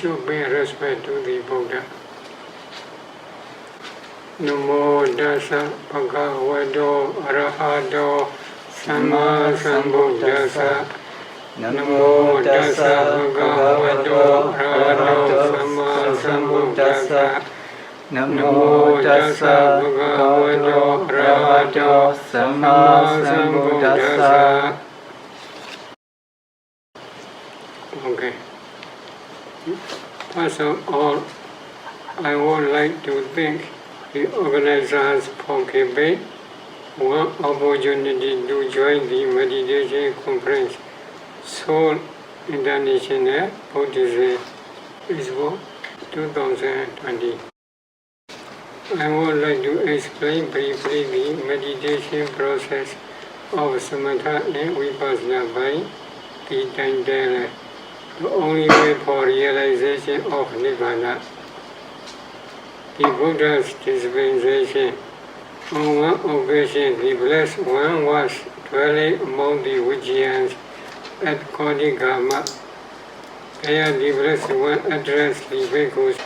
should pay respect to the Buddha. Namo Dasa Bhagavato Arahato Samma Sambuddhassa. Namo Dasa Bhagavato Arahato Samma Sambuddhassa. Namo Dasa Bhagavato Arahato Samma Sambuddhassa. Okay. First of all, I would like to thank the organizers for giving one opportunity to join the meditation conference, Seoul International Buddhist Expo 2020. I would like to explain briefly the meditation process of Samatha and Vipassana by the Dandala, the only way for realization of Nibbana. The Buddha's dispensation. On one occasion, the Blessed One was dwelling among the Vijayans at Kodigama. There the Blessed One addressed the bhikkhus.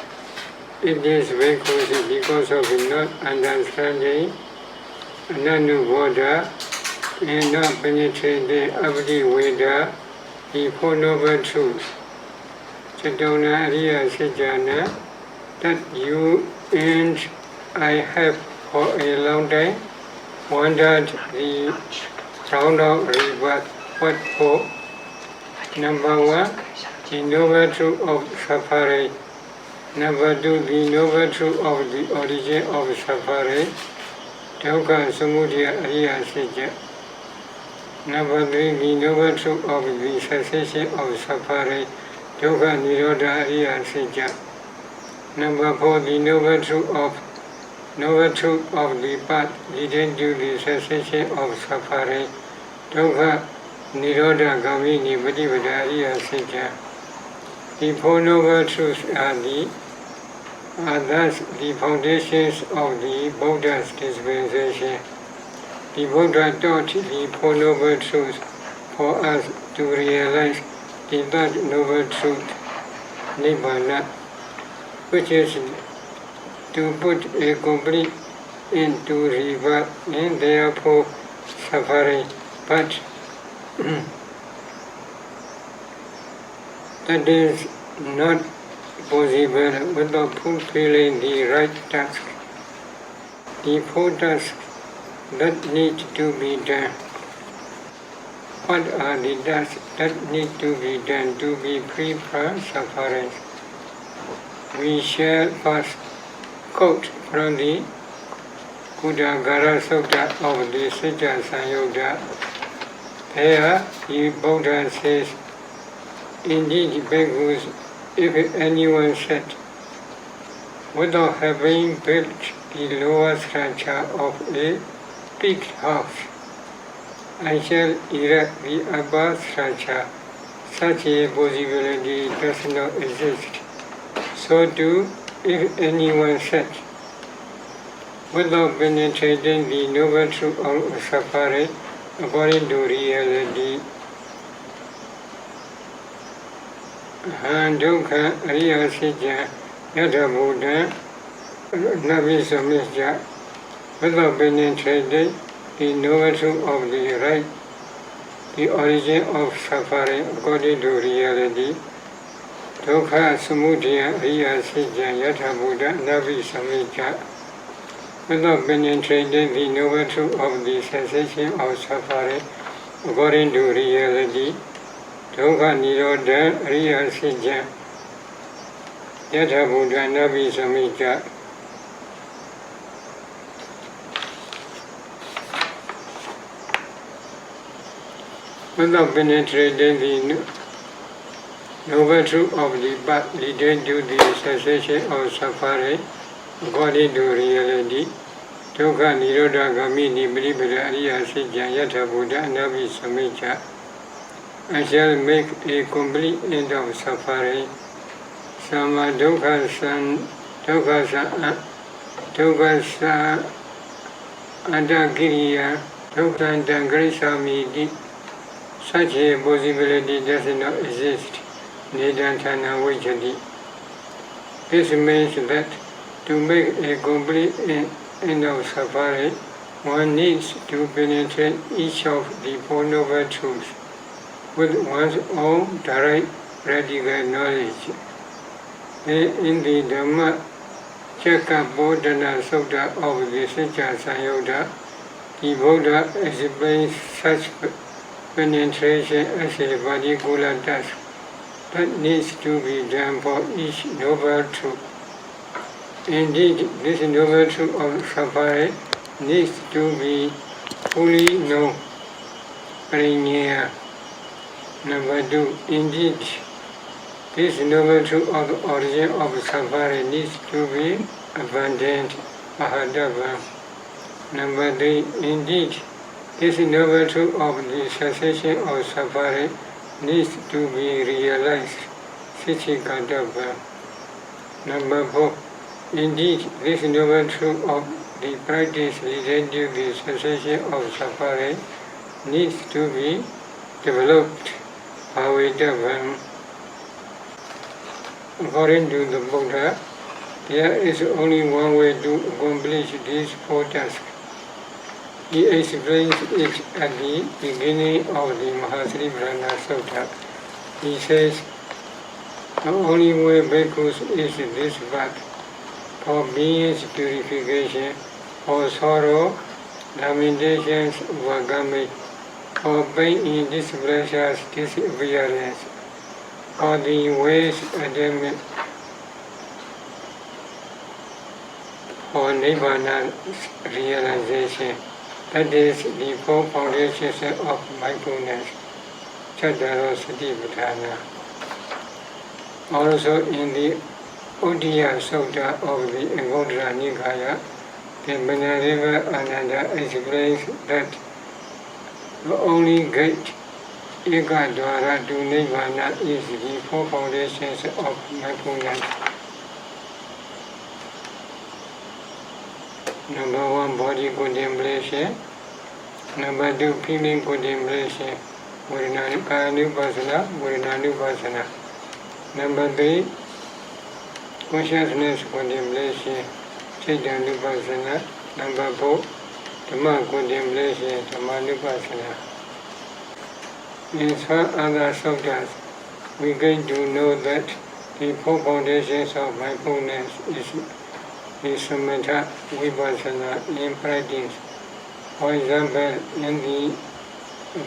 It is bhikkhus because of not understanding Ananubodha and not penetrating Abhidveda, the Four Noble Truths. Chetona Ariya Sejana, that you and I have for a long time wandered the round of river. What for? Number one, the noble truth of suffering. Number two, the noble truth of the origin of suffering. Dukkha Samudaya Ariya Satya. Number three, the noble truth of the cessation of suffering. Dukkha Nirodha Ariya Satya. Number four, the noble truth of the path leading to the cessation of suffering. Dukkha Nirodha Gamini Patippada Ariya Satya. The Four Noble Truths are thus the foundations of the Buddha's dispensation. The Buddha taught the Four Noble Truths for us to realize the third Noble Truth, Nibbana, which is to put a complete end to rebirth and therefore suffering. But that is not possible without fulfilling the right task. The four tasks that need to be done. What are the tasks that need to be done to be free from suffering? We shall first quote from the Kuddagara Sutta of the Sutta Sanyutta. There, the Buddha says, indeed, bhikkhus, if anyone said, without having built the lower structure of a big house, I shall erect the upper structure, such a possibility does not exist. So too, if anyone said, without penetrating the noble truth of suffering according to reality, Dukkha Ariya Satya Yatha Buddha Nabi Samishya, without penetrating the noble truth of the right, the origin of suffering according to reality, Dukkha Samudaya Ariya Satya Yatha Buddha Nabi Samishya, without penetrating the noble truth of the cessation of suffering according to reality, Dukkha Nirodha Ariya Satya Yatha Buddha Nabi Samishya. Without penetrating the noble truth of the path leading to the cessation of suffering according to reality, Dukkha Nirodha Gamini Patippada Ariya Satya Yatha Buddha Nabi Samishya, I shall make a complete end of suffering. Sama dukkha sa adagiriya dukkha dangrisamiti. Such a possibility does not exist. Nidantana vijjati. This means that to make a complete end of suffering, one needs to penetrate each of the Four Noble Truths with one's own direct practical knowledge. In the Dhamma Bodhana Sutta of the Sicca Samyutta, the Buddha explains such penetration as a particular task that needs to be done for each noble truth. Indeed, this noble truth of suffering needs to be fully known. Number 2. Indeed, this noble truth of the origin of suffering needs to be abundant. Number 3. Indeed, this noble truth of the cessation of suffering needs to be realized. Number 4. Indeed, this noble truth of the practice leading to the cessation of suffering needs to be developed. According to the Buddha, there is only one way to accomplish these four tasks. He explains it at the beginning of the Mahasriprana Sutta. He says, the only way bhikkhus is this path, for being's purification, for sorrow, lamentations overcoming, for pain in displeasures disappearance, for the ways attainment, for Nibbana realization. That is the four foundations of mindfulness, Chattaro Satipatthana. Also in the Uddiya Sutta of the Anguttara Nikaya, the Venerable Ananda explains that the only gate, Ekadwara to Nibbana, is the four foundations of mindfulness. Number 1, body contemplation. Number 2, feeling contemplation. Vedana-Nupassana. Number 3, consciousness contemplation. Citta-Nupassana. Number 4, Dhamma contemplation. Dhamma-Nupassana. In some other suttas, we get to know that the four foundations of mindfulness is samatha, vipassana in practice. For example, in the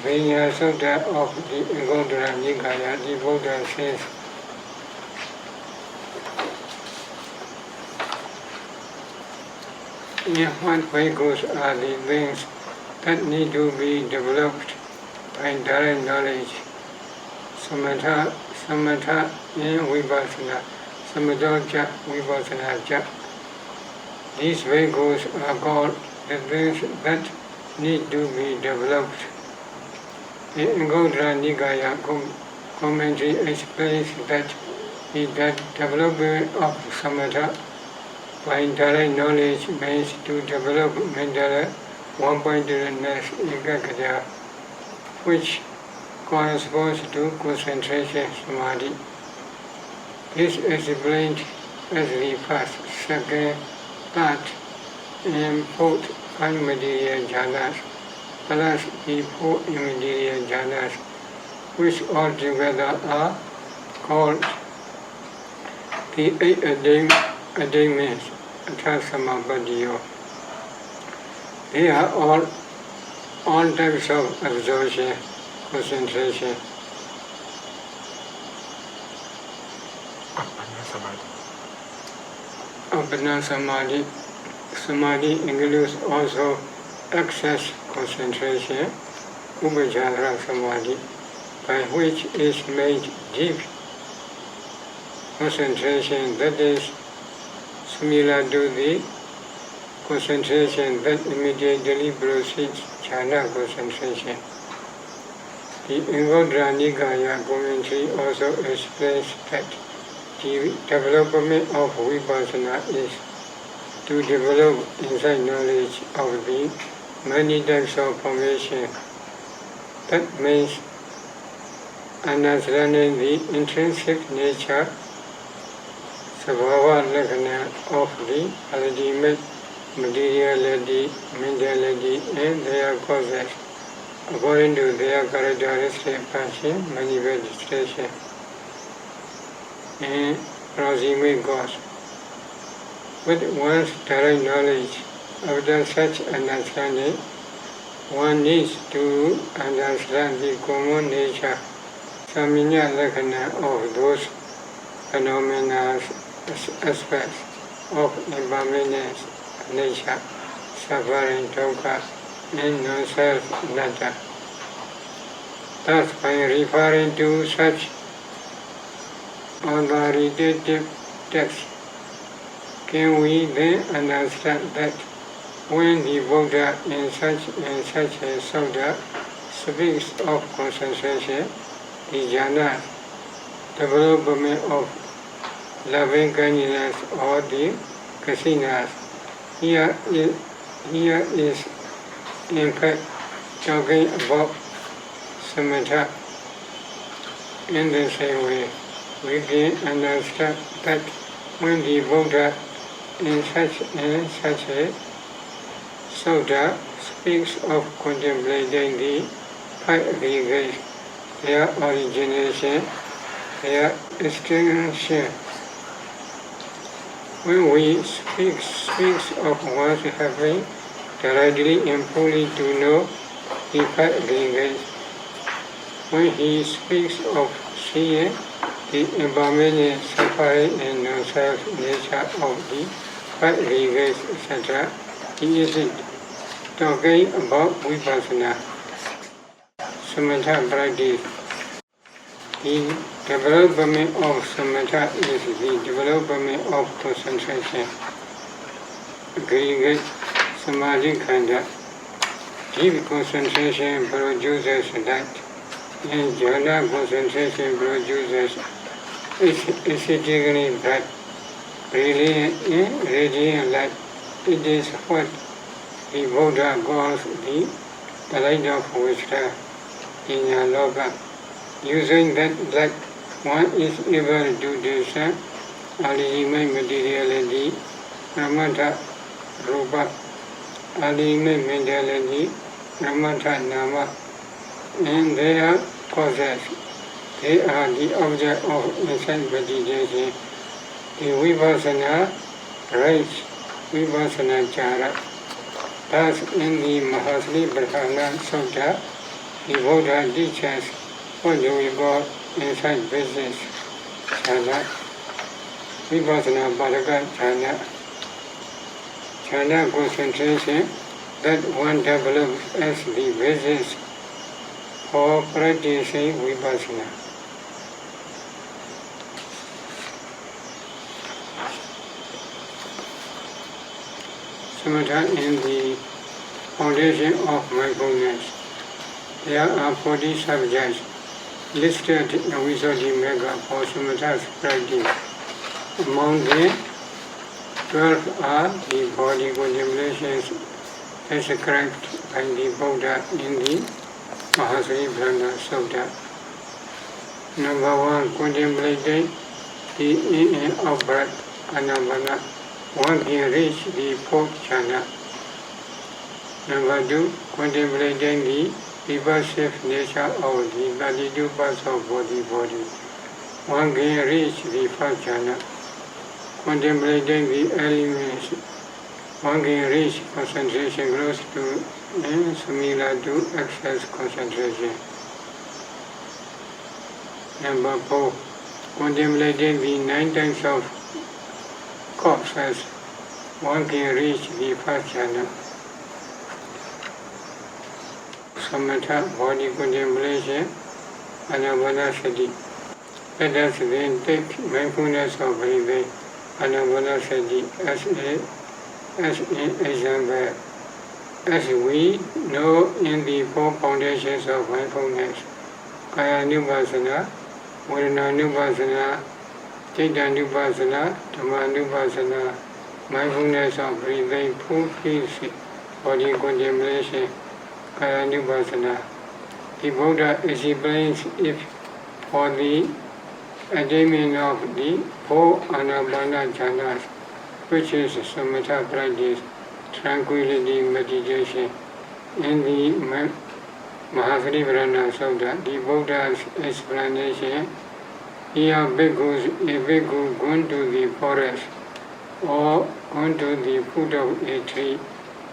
Vinaya Sutta of the Anguttara Nikaya, the Buddha says, in what ways are the things that need to be developed by direct knowledge? Samatha in vipassana, samatha vipassana. These vehicles are called the things that need to be developed. The Anguttara Nikaya commentary explains that the development of samatha by direct knowledge means to develop mental one-pointedness ekaggata, which corresponds to concentration samadhi. This is explained as the first, second, third, and fourth unmaterial jhanas, plus the four immaterial jhanas, which altogether are called the 8 attainments, Attasamapadiyo. They are all types of absorption, concentration. Appana Samadhi. Samadhi includes also excess concentration, Upajjhara Samadhi, by which is made deep concentration, that is similar to the concentration that immediately precedes jhana concentration. The Anguttara Nikaya commentary also explains that the development of vipassana is to develop insight knowledge of the many types of formation. That means understanding the intrinsic nature, Sabhava Lakkhana of the ultimate materiality, mentality, and their causes, according to their characteristic function, manifestation, and proximate cause. With one's direct knowledge, after such understanding, one needs to understand the common nature, Samanya Lakkhana of those phenomena, aspects of impermanence, nature, suffering, dukkha, and non-self, anatta. Thus, by referring to such authoritative texts, can we then understand that when the Buddha in such a sutta speaks of concentration, the jhana, development of loving kindness or the kasinas, here is in fact talking about samatha. In the same way, we can understand that when the Buddha in such a sutta speaks of contemplating the five aggregates, their origination, their extinction. When we speaks of one's having directly and fully to know the five aggregates, when he speaks of seeing the impermanent, suffering, and non-self nature of the five aggregates, etc., he is talking about vipassana, samatha practice. The development of samatha is the development of concentration. Aggregate samadhi khanda. Deep concentration produces light, and jhana concentration produces aesthetically bright, radiant light. It is what the Buddha calls the light of wisdom in Loka. Using that light, one is able to discern ultimate materiality, pramata rupa, ultimate mentality, pramata nama, and their causes. They are the object of insight meditation. The vipassana rites, vipassana chara. Thus, in the Mahasli Brahmana Sutta, the Buddha teaches what do we call insight basis chana, vipassana padaka chana, chana concentration that one develops as the basis for practicing vipassana. Samatha is the foundation of mindfulness. There are 40 subjects listed in Visuddhimagga for samatha's practice. Among them, 12 are the body contemplations described by the Buddha in the Mahasribrahmana Sutta. Number 1, contemplating the in and out breath, anapana. One can reach the fourth jhana. Number 2, contemplating the reversive nature of the 32 parts of body. One can reach the first jhana. Contemplating the elements, one can reach concentration close to and similar to excess concentration. Number 4, contemplating the 9 types of corpses, one can reach the first jhana. Samatha, body contemplation, anapanasati. Let us then take mindfulness of breathing, anapanasati, as an example. As we know in the 4 foundations of mindfulness, Kaya-nupassana, Vedana-nupassana, Citta-nupassana, Dhamma-nupassana, mindfulness of breathing, fulfills body contemplation, Kaya-nupassana. The Buddha explains it for the attainment of the four anapana jhanas, which is samatha practice, tranquility meditation. In the Mahaparinibbana Sutta, the Buddha's explanation, here bhikkhus, a bhikkhu gone to the forest, or gone to the foot of a tree,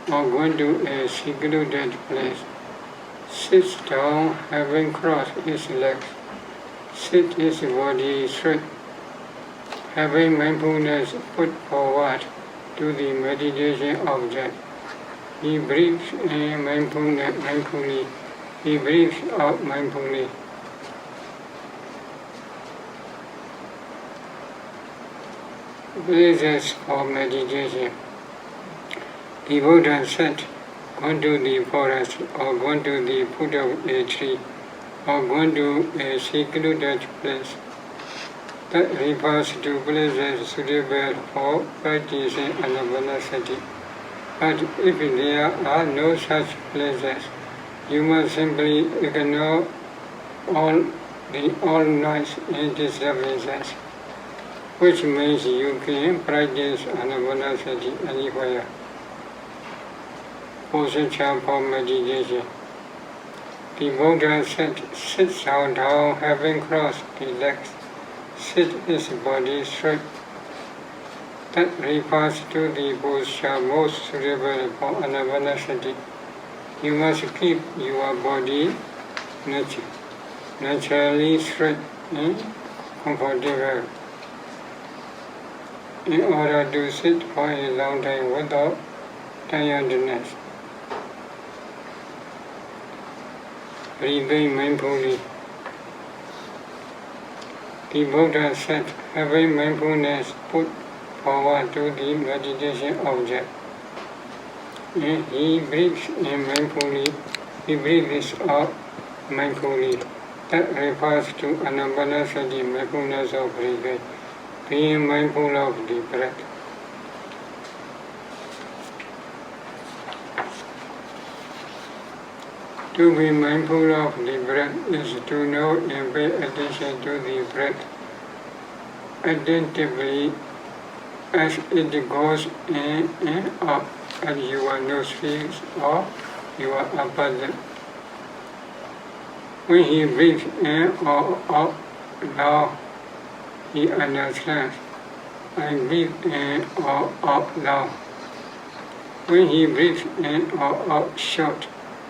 or gone to a secluded place, sits down having crossed his legs, sit his body straight, having mindfulness put forward to the meditation object. He breathes in mindfully, he breathes out mindfully. Places for meditation. The Buddha said, gone to the forest, or gone to the foot of a tree, or gone to a secluded place. That refers to places suitable for practicing anapanasati. But if there are no such places, you must simply ignore all noise and disturbances, which means you can practice anapanasati anywhere. Posture for meditation. The Buddha said, sit down having crossed the legs, sit his body straight. That refers to the posture most suitable for anapanasati. You must keep your body naturally straight and comfortable in order to sit for a long time without tiredness. Breathing mindfully. The Buddha said, having mindfulness put forward to the meditation object. He breathes in mindfully, he breathes out mindfully. That refers to anapanasati, mindfulness of breathing, being mindful of the breath. To be mindful of the breath is to know and pay attention to the breath attentively as it goes in and out at your nostrils or your upper lip. When he breathes in or out loud, he understands. I breathe in or out loud. When he breathes in or out short,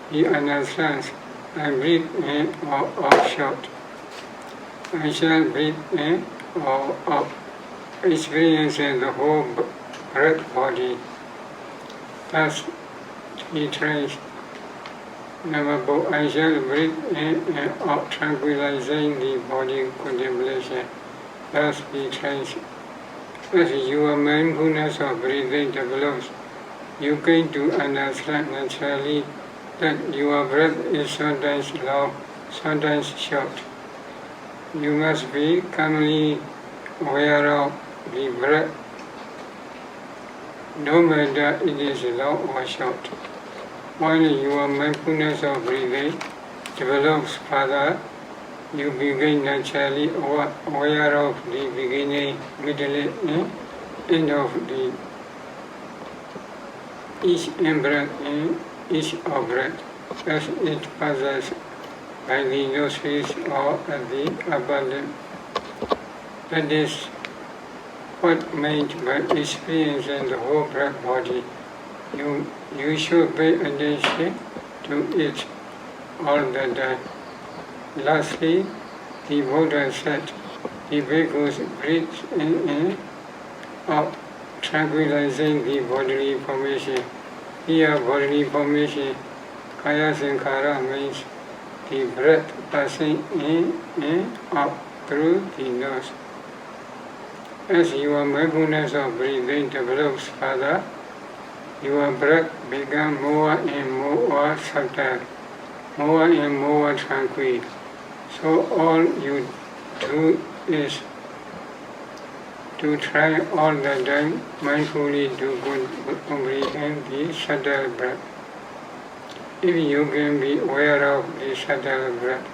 he understands. I breathe in or out short. I shall breathe in or out, experiencing the whole breath body. Thus he trains. Number 4, I shall breathe in and out, tranquilizing the body contemplation. Thus he trains. As your mindfulness of breathing develops, you gain to understand naturally that your breath is sometimes long, sometimes short. You must be calmly aware of the breath, no matter it is long or short. While your mindfulness of breathing develops further, you begin naturally aware of the beginning, middle, and end of the each in-breath and each out-breath as it passes by the nostrils or at the upper lip. That is what meant by experiencing the whole breath body. You should pay attention to it all the time. Lastly, the Buddha said, the bhikkhus breathes in and out, tranquilizing the bodily formation. Here, bodily formation, kaya sankhara, means the breath passing in and out through the nose. As your mindfulness of breathing develops further, your breath becomes more and more subtle, more and more tranquil. So all you do is to try all the time mindfully to comprehend the subtle breath. If you can be aware of the subtle breath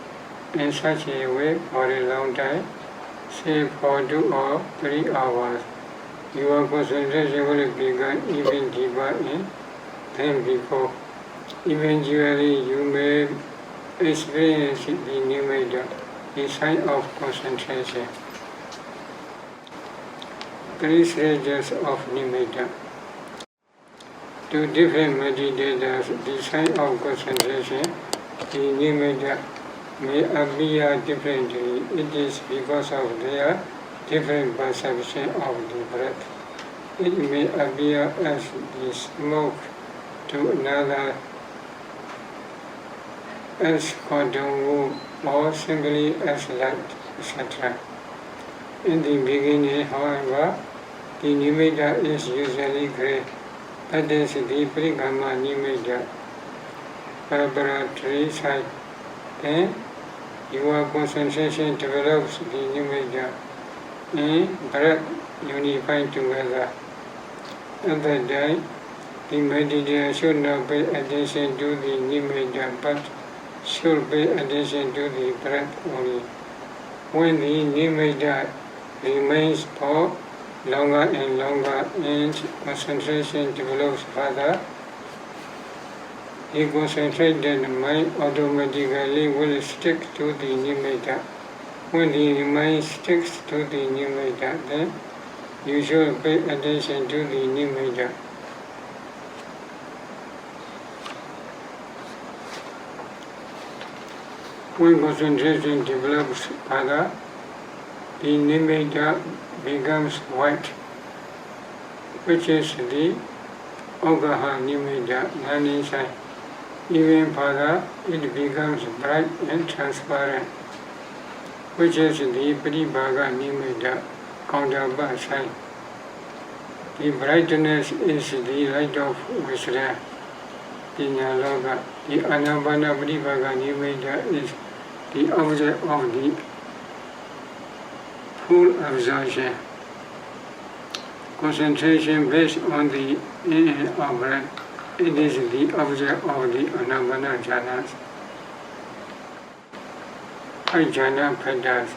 in such a way for a long time, say for 2 or 3 hours. Your concentration will become even deeper than before. Eventually, you may experience the nimitta, a sign of concentration. 3 stages of nimitta. To different meditators, the sign of concentration, the nimitta, may appear differently. It is because of their different perception of the breath. It may appear as the smoke to another, as cotton wool, or simply as light, etc. In the beginning, however, the nimitta is usually grey. That is the parikama nimitta, preparatory side. Then your concentration develops the nimitta in breath unified together. At that time, the meditator should not pay attention to the nimitta, but should pay attention to the breath only. When the nimitta remains for longer and longer and concentration develops further, the concentrated mind automatically will stick to the nimitta. When the mind sticks to the nimitta, then you should pay attention to the nimitta. When concentration develops further, the nimitta becomes white, which is the Ogaha nimitta, learning sign. Even further, it becomes bright and transparent, which is the Paribaga nimitta, counterpart sign. The brightness is the light of wisdom, the Nyaloka. The Anapana Paribaga nimitta is the object of the full absorption. Concentration based on the in and out breath. It is the object of the Anapana jhanas. 5 jhana padas.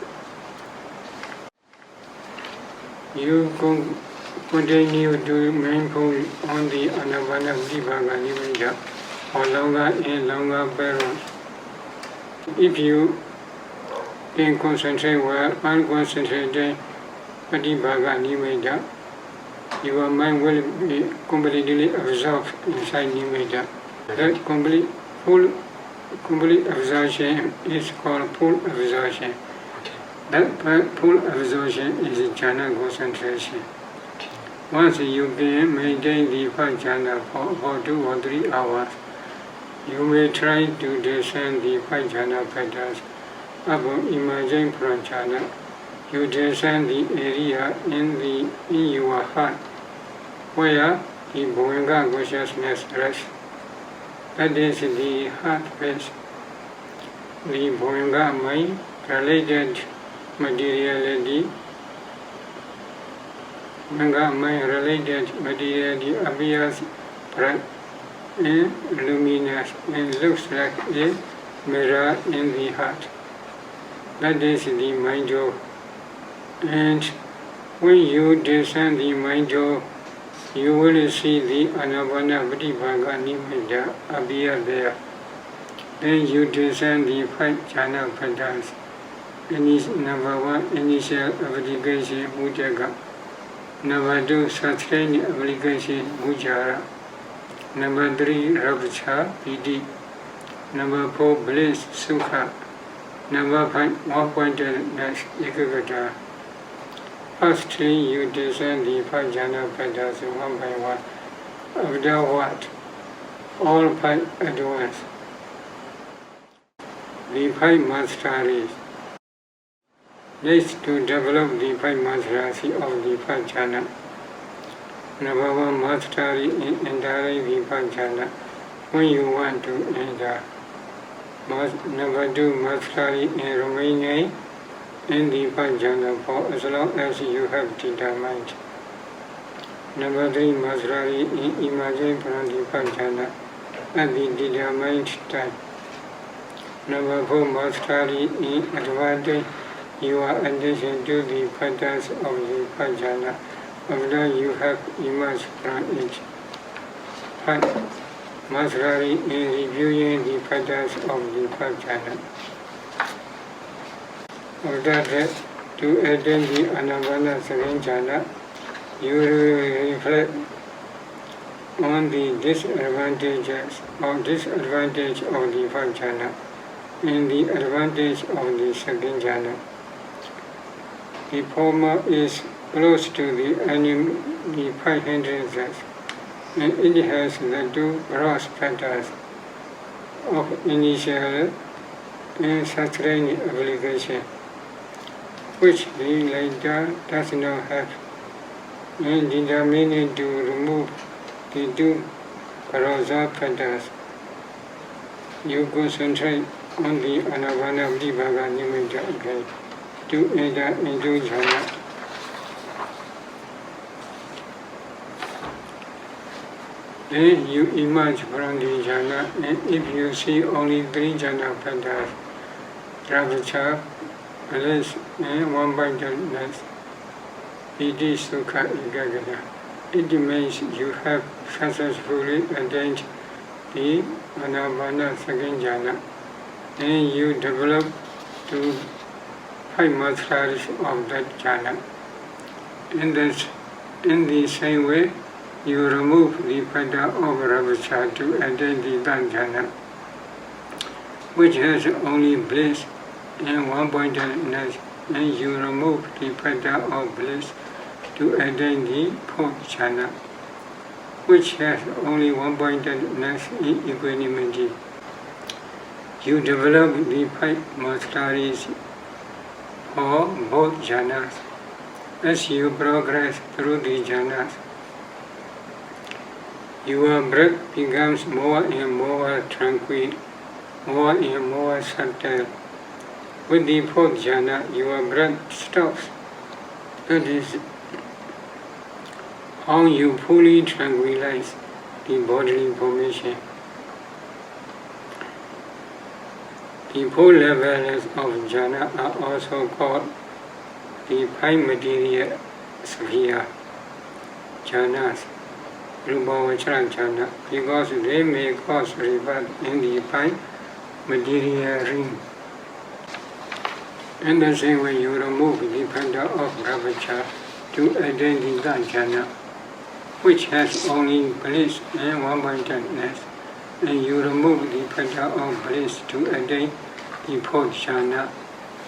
You continue to mindful on the Anapana Paribaga nimitta for longer and longer periods. If you can concentrate well on concentrated Paribaga nimitta, your mind will be completely absorbed inside nimitta. That complete absorption is called full absorption. That full absorption is jhana concentration. Once you can maintain the 5 jhana for about 2 or 3 hours, you may try to descend the 5 jhana padas upon emerging from jhana. You descend the area in your heart where the mu엇인가 consciousness rests. That is the heart base. The mu엇인가 mind, related materiality, mu엇인가 mind related materiality appears bright and luminous and looks like a mirror in the heart. That is the mind joy. And when you descend the mind joy, you will see the Anapana Paribaga nimitta appear there. Then you descend the 5 jhana padas. Number 1, initial application, mudaka. Number 2, sustained application, mujara. Number 3, rapture, piti. Number 4, bliss, sukha. Number 5, one-pointedness, ekagata. Firstly, you descend the 5 jhana padas one by one. After what? All 5 at once. The 5 masteries. Next, to develop the 5 masteries of the 5 jhana. Number 1, mastery in entering the 5 jhana when you want to enter. Number 2, mastery in remaining in the 5 jhana for as long as you have determined. Number 3, mastery in emerging from the 5 jhana at the determined time. Number 4, mastery in advancing your attention to the patterns of the five jhana after you have emerged from each. 5. Mastery in reviewing the patterns of the five jhana. After that, to attain the anavana second jhana, you reflect on the disadvantages or disadvantage of the five jhana and the advantage of the second jhana. The former is close to the five hindrances, and it has the two gross factors of initial and sustained obligation, which the latter does not have, and determined to remove the two corrosive factors. You concentrate on the anavana vibhaga nimitta again to enter into jhana. Then you emerge from the jhana, and if you see only three jhana factors, dravaccha, bliss, and one-pointedness, piti, sukha, ekaggata, it means you have successfully attained the anavana second jhana, and you develop to 5 masteries of that jhana. In the same way, you remove the factor of ravaccha to attain the third jhana, which has only bliss and one-pointedness, and you remove the factor of bliss to attain the fourth jhana, which has only one-pointedness in equanimity. You develop the 5 masteries for both jhanas. As you progress through the jhanas, your breath becomes more and more tranquil, more and more subtle. With the fourth jhana, your breath stops. That is how you fully tranquilize the bodily formation. The 4 levels of jhana are also called the 5 material sphere jhanas, Rupavachara jhana, because they may cause rebirth in the 5 material ring. In the same way, you remove the factor of ravaccha to attain the third jhana, which has only bliss and one-pointedness, and you remove the factor of bliss to attain the fourth jhana,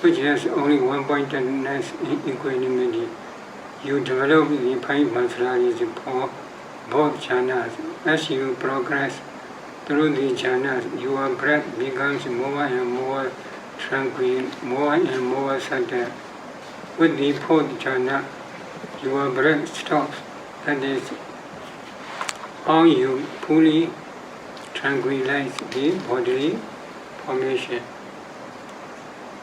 which has only one-pointedness in equanimity. You develop the 5 masteries for both jhanas. As you progress through the jhanas, your breath becomes more and more tranquil, more and more subtle. With the fourth jhana, your breath stops. That is how you fully tranquilize the bodily formation.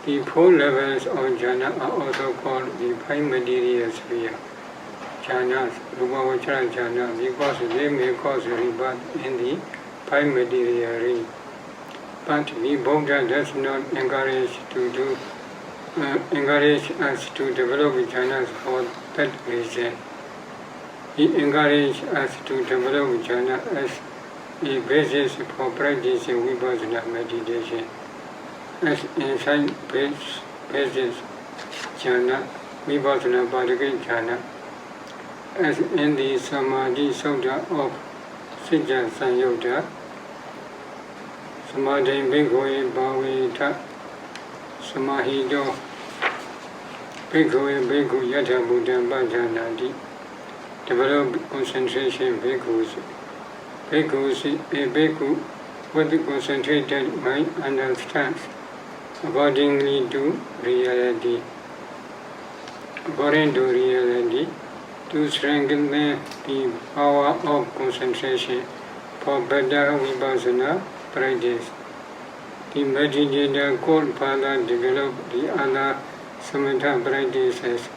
The 4 levels of jhana are also called the 5 material sphere jhanas, Rupavachara jhana, because they may cause rebirth in the 5 material ring. But the Buddha does not encourage us to develop jhanas for that reason. He encourages us to develop jhana as a basis for practicing vipassana meditation. As inside basis jhana, vipassana padaka jhana, as in the samadhi sutta of Sijja Sanyutta, samadhi bhikkhave bhaveta samahito bhikkhave bhikkhu yatha buddham bhajanati. Develop concentration bhikkhus. A bhikkhu with concentrated mind understands according to reality, to strengthen the power of concentration for better vipassana practice. The meditator could further develop the other samatha practices,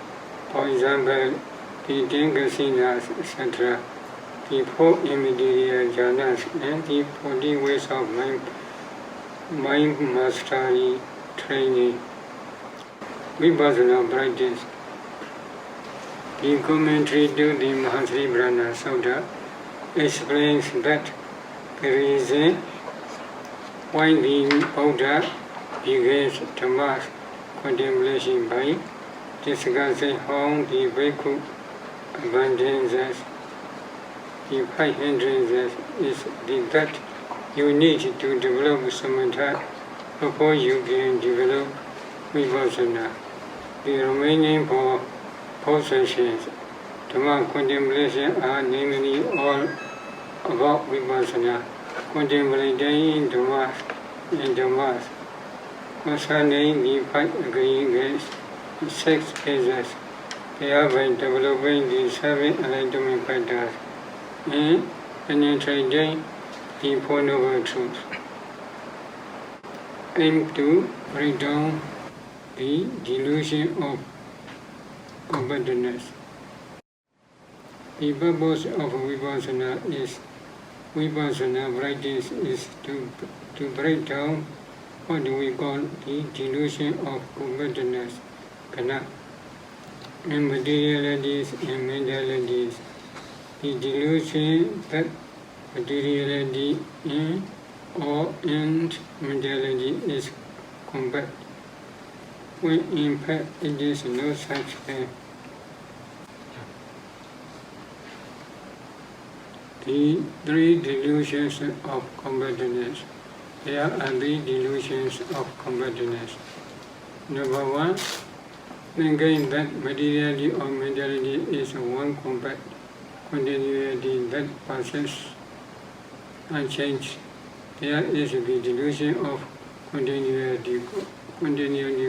for example, the 10 kasinas, etc., the 4 immediate jhanas, and the 40 ways of mind mastery training. Vipassana practice. The commentary to the Mahasribrana Sutta explains that the reason why the Buddha begins Dhamma's contemplation by discussing how the Bhikkhu abandons the five hindrances is that you need to develop samatha before you can develop vipassana. The remaining four possessions, Dhamma contemplation, are namely all about vipassana, contemplating Dhammas and Dhammas, concerning the five aggregates, 6 phases, thereby developing the 7 enlightenment factors and penetrating the Four Noble Truths. Aim to break down the delusion of abundance. The purpose of Vipassana practice is to break down what we call the delusion of abundance, kana, and materialities and mentalities. The delusion that materiality and mentality is compact, when in fact it is no such thing. The 3 delusions of compactness. There are 3 delusions of compactness. Number 1, thinking that materiality or mentality is one compact continuity that persists unchanged. There is the delusion of continuity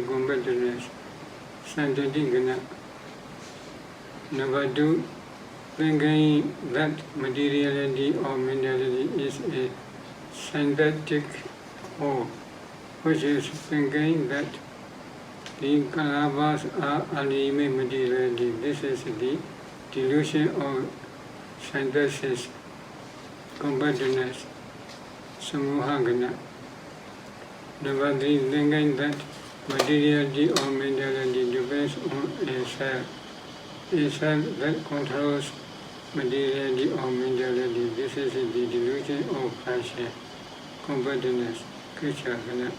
compactness, santatigana. Number 2, thinking that materiality or mentality is a synthetic whole, which is thinking that the kalabas are ultimate materiality. This is the delusion of synthesis, compactness, samuhagana. Number 3, thinking that materiality or mentality depends on a self that controls materiality or mentality. This is the delusion of passion, compactness, krichagana.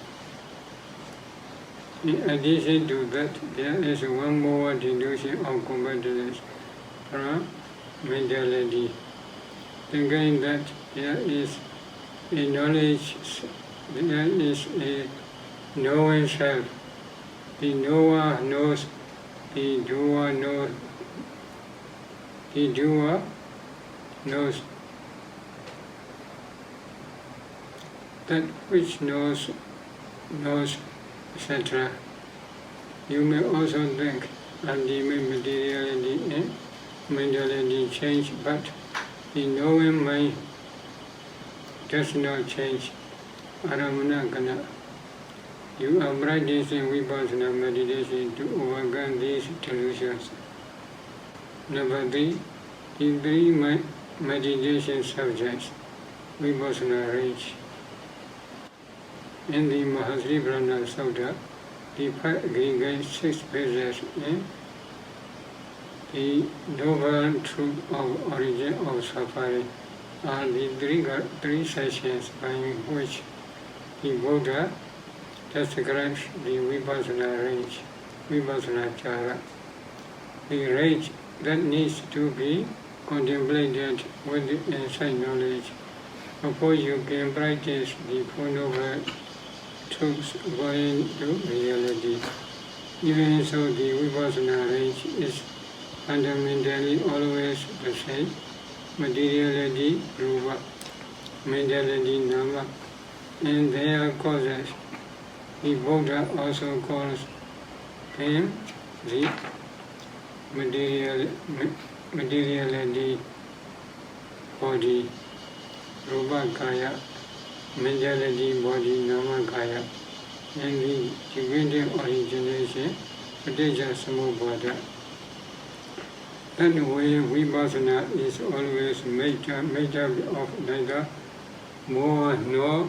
In addition to that, there is one more delusion of compactness from mentality, thinking that there is a knowledge, there is a knowing self. The knower knows, the doer knows, the doer knows, that which knows, etc. You may also think ultimate materiality and mentality change, but the knowing mind does not change. Aramanakana. You are practicing Vipassana meditation to overcome these delusions. Number 3, the 3 meditation subjects, Vipassana range. In the Mahasribrana Sutta, the 5 aggregate 6 phases in the Noble Truth of Origin of Suffering are the 3 sessions by which the Buddha describes the Vipassana range, Vipassana Chara, the range that needs to be contemplated with insight knowledge before you can practice the Four Noble Truths going to reality. Even so, the Vipassana range is fundamentally always the same: materiality, rupa, mentality, nama, and their causes. The Buddha also calls them the materiality body, rupa kaya, mentality body, nama kaya, and the dependent origination, paticca samuppada. That way, Vipassana is always made up of neither more nor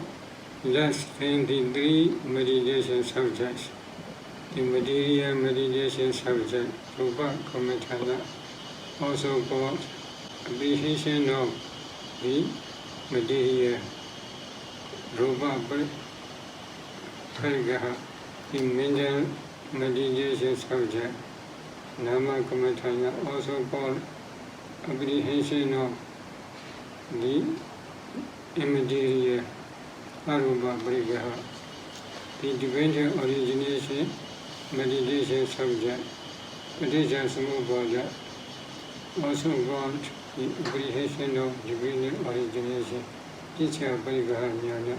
less than the 3 meditation subjects. The material meditation subject, Rupa Kamatana, also called appreciation of the material, Rupa Parigaha, the mental meditation subject, Nama Kamatana, also called apprehension of the immaterial, Arupa Parigaha, the dependent origination meditation subject, Padija Samubhada, also called the apprehension of dependent origination, Teacher Parigaha Jnana.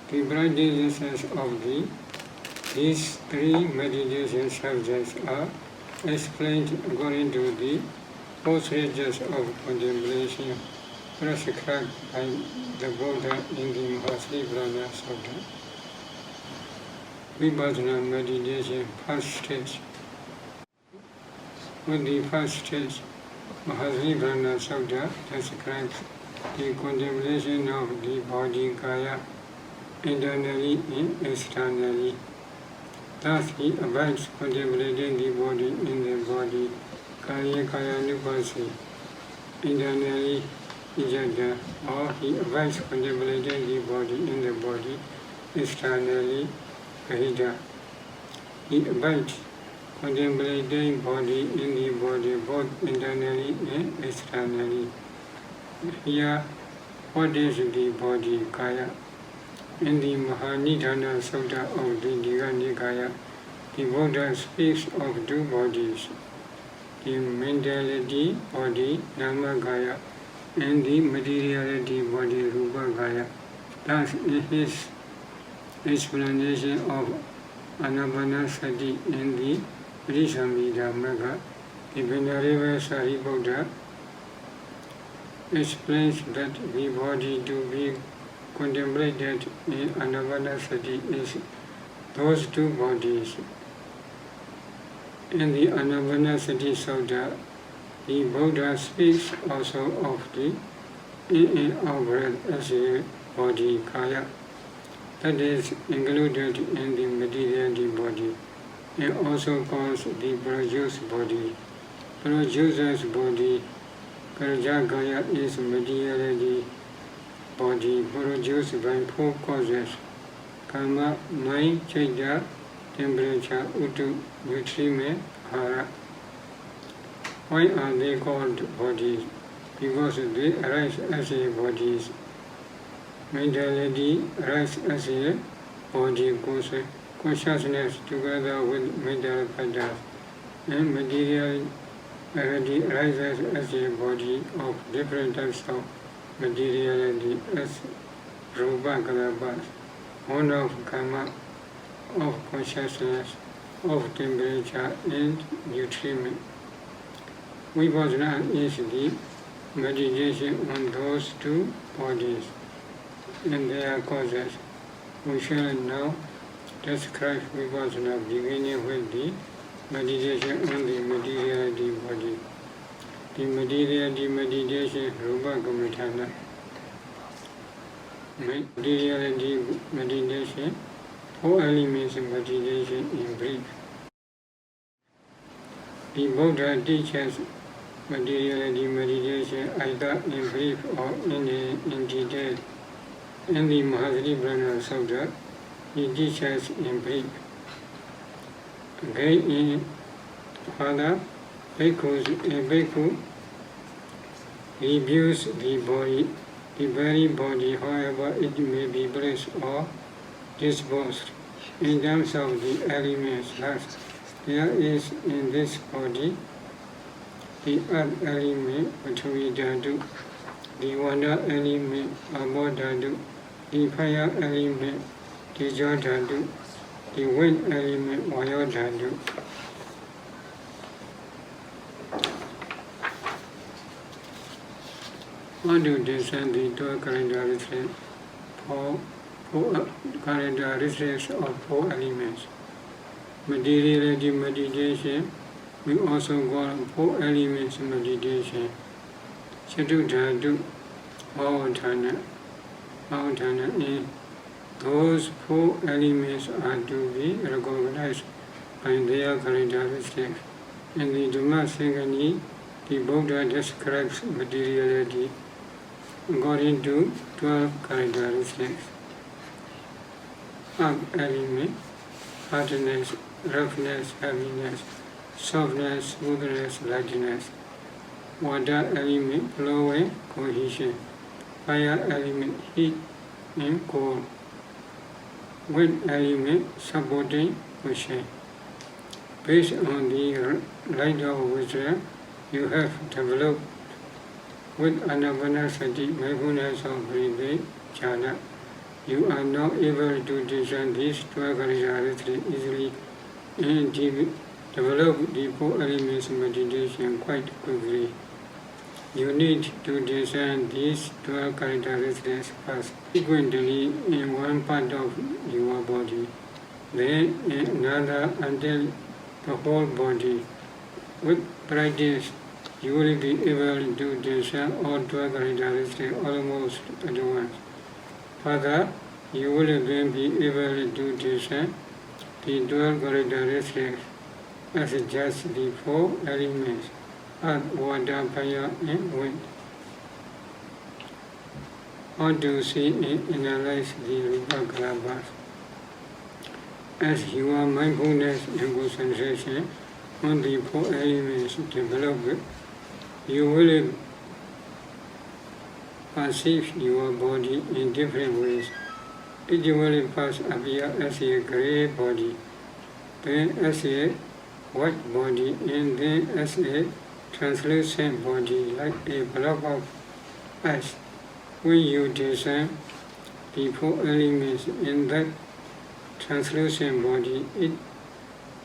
The practices of these three meditation subjects are explained according to the four stages of contemplation prescribed by the Buddha in the Mahasriprana Sutta. Vipassana meditation, first stage. With the first stage, Mahasriprana Sutta describes the contemplation of the body kaya internally and externally. Thus, he avoids contemplating the body in the body, kaya nupasi, internally ijada, or he avoids contemplating the body in the body, externally ahida. He avoids contemplating body in the body, both internally and externally. Here, what is the body kaya? In the Mahanidhana Sutta of the Digha Nikaya, the Buddha speaks of two bodies, the mentality body, Namagaya, and the materiality body, Rupagaya. Thus, in his explanation of Anapanasati in the Parisamhita Magga, the Venerable Sariputta explains that the body to be contemplated in Anapanasati is those two bodies. In the Anapanasati Sutta, the Buddha speaks also of the in and out breath as a body kaya that is included in the materiality body. It also calls the produced body. Producer's body, Karja Kaya, is materiality body produced by four causes: karma, mind, chaita, temperature, utu, nutriment, hara. Why are they called bodies? Because they arise as a bodies. Mentality arises as a body consciousness together with mental factors, and materiality arises as a body of different types of materiality as Rupa Kalabas, one of karma, of consciousness, of temperature and nutriment. Vipassana is the meditation on those two bodies and their causes. We shall now describe Vipassana beginning with the meditation on the materiality body. The materiality meditation, Rupa Kamatana. Materiality meditation, four elements of meditation in brief. The Buddha teaches materiality meditation either in brief or in detail. In the Mahasriprana Sutta, he teaches in brief. Again, in further, a bhikkhu reviews the body, the very body, however it may be placed or disposed, in terms of the elements. Thus, there is in this body the earth element, Prithvi Dhatu, the water element, Abho Dhatu, the fire element, Teja Dhatu, the wind element, Vayu Dhatu. How to descend the 12 characteristics for characteristics of four elements? Materiality meditation, we also call four elements meditation. Chatu Dhatu, Bhavadhana, in Those four elements are to be recognized by their characteristics. In the Dhamma the Buddha describes materiality according to 12 characteristics. Earth element, hardness, roughness, heaviness, softness, smoothness, lightness. Water element, flow and cohesion. Fire element, heat and cold. Wind element, supporting motion. Based on the light of wisdom you have developed with anapanasati, mindfulness of breathing, jhana, you are now able to discern these 12 characteristics easily and develop the four elements meditation quite quickly. You need to discern these 12 characteristics first, frequently in one part of your body, then in another until the whole body. With practice, you will be able to discern all 12 characteristics almost at once. Further, you will then be able to discern the 12 characteristics as just the four elements, earth, water, fire, and wind. How to see and analyze the rupa kalabhas? As your mindfulness and concentration on the four elements develop, you will perceive your body in different ways. It will first appear as a grey body, then as a white body, and then as a translucent body like a block of ice. When you discern the four elements in that translucent body, it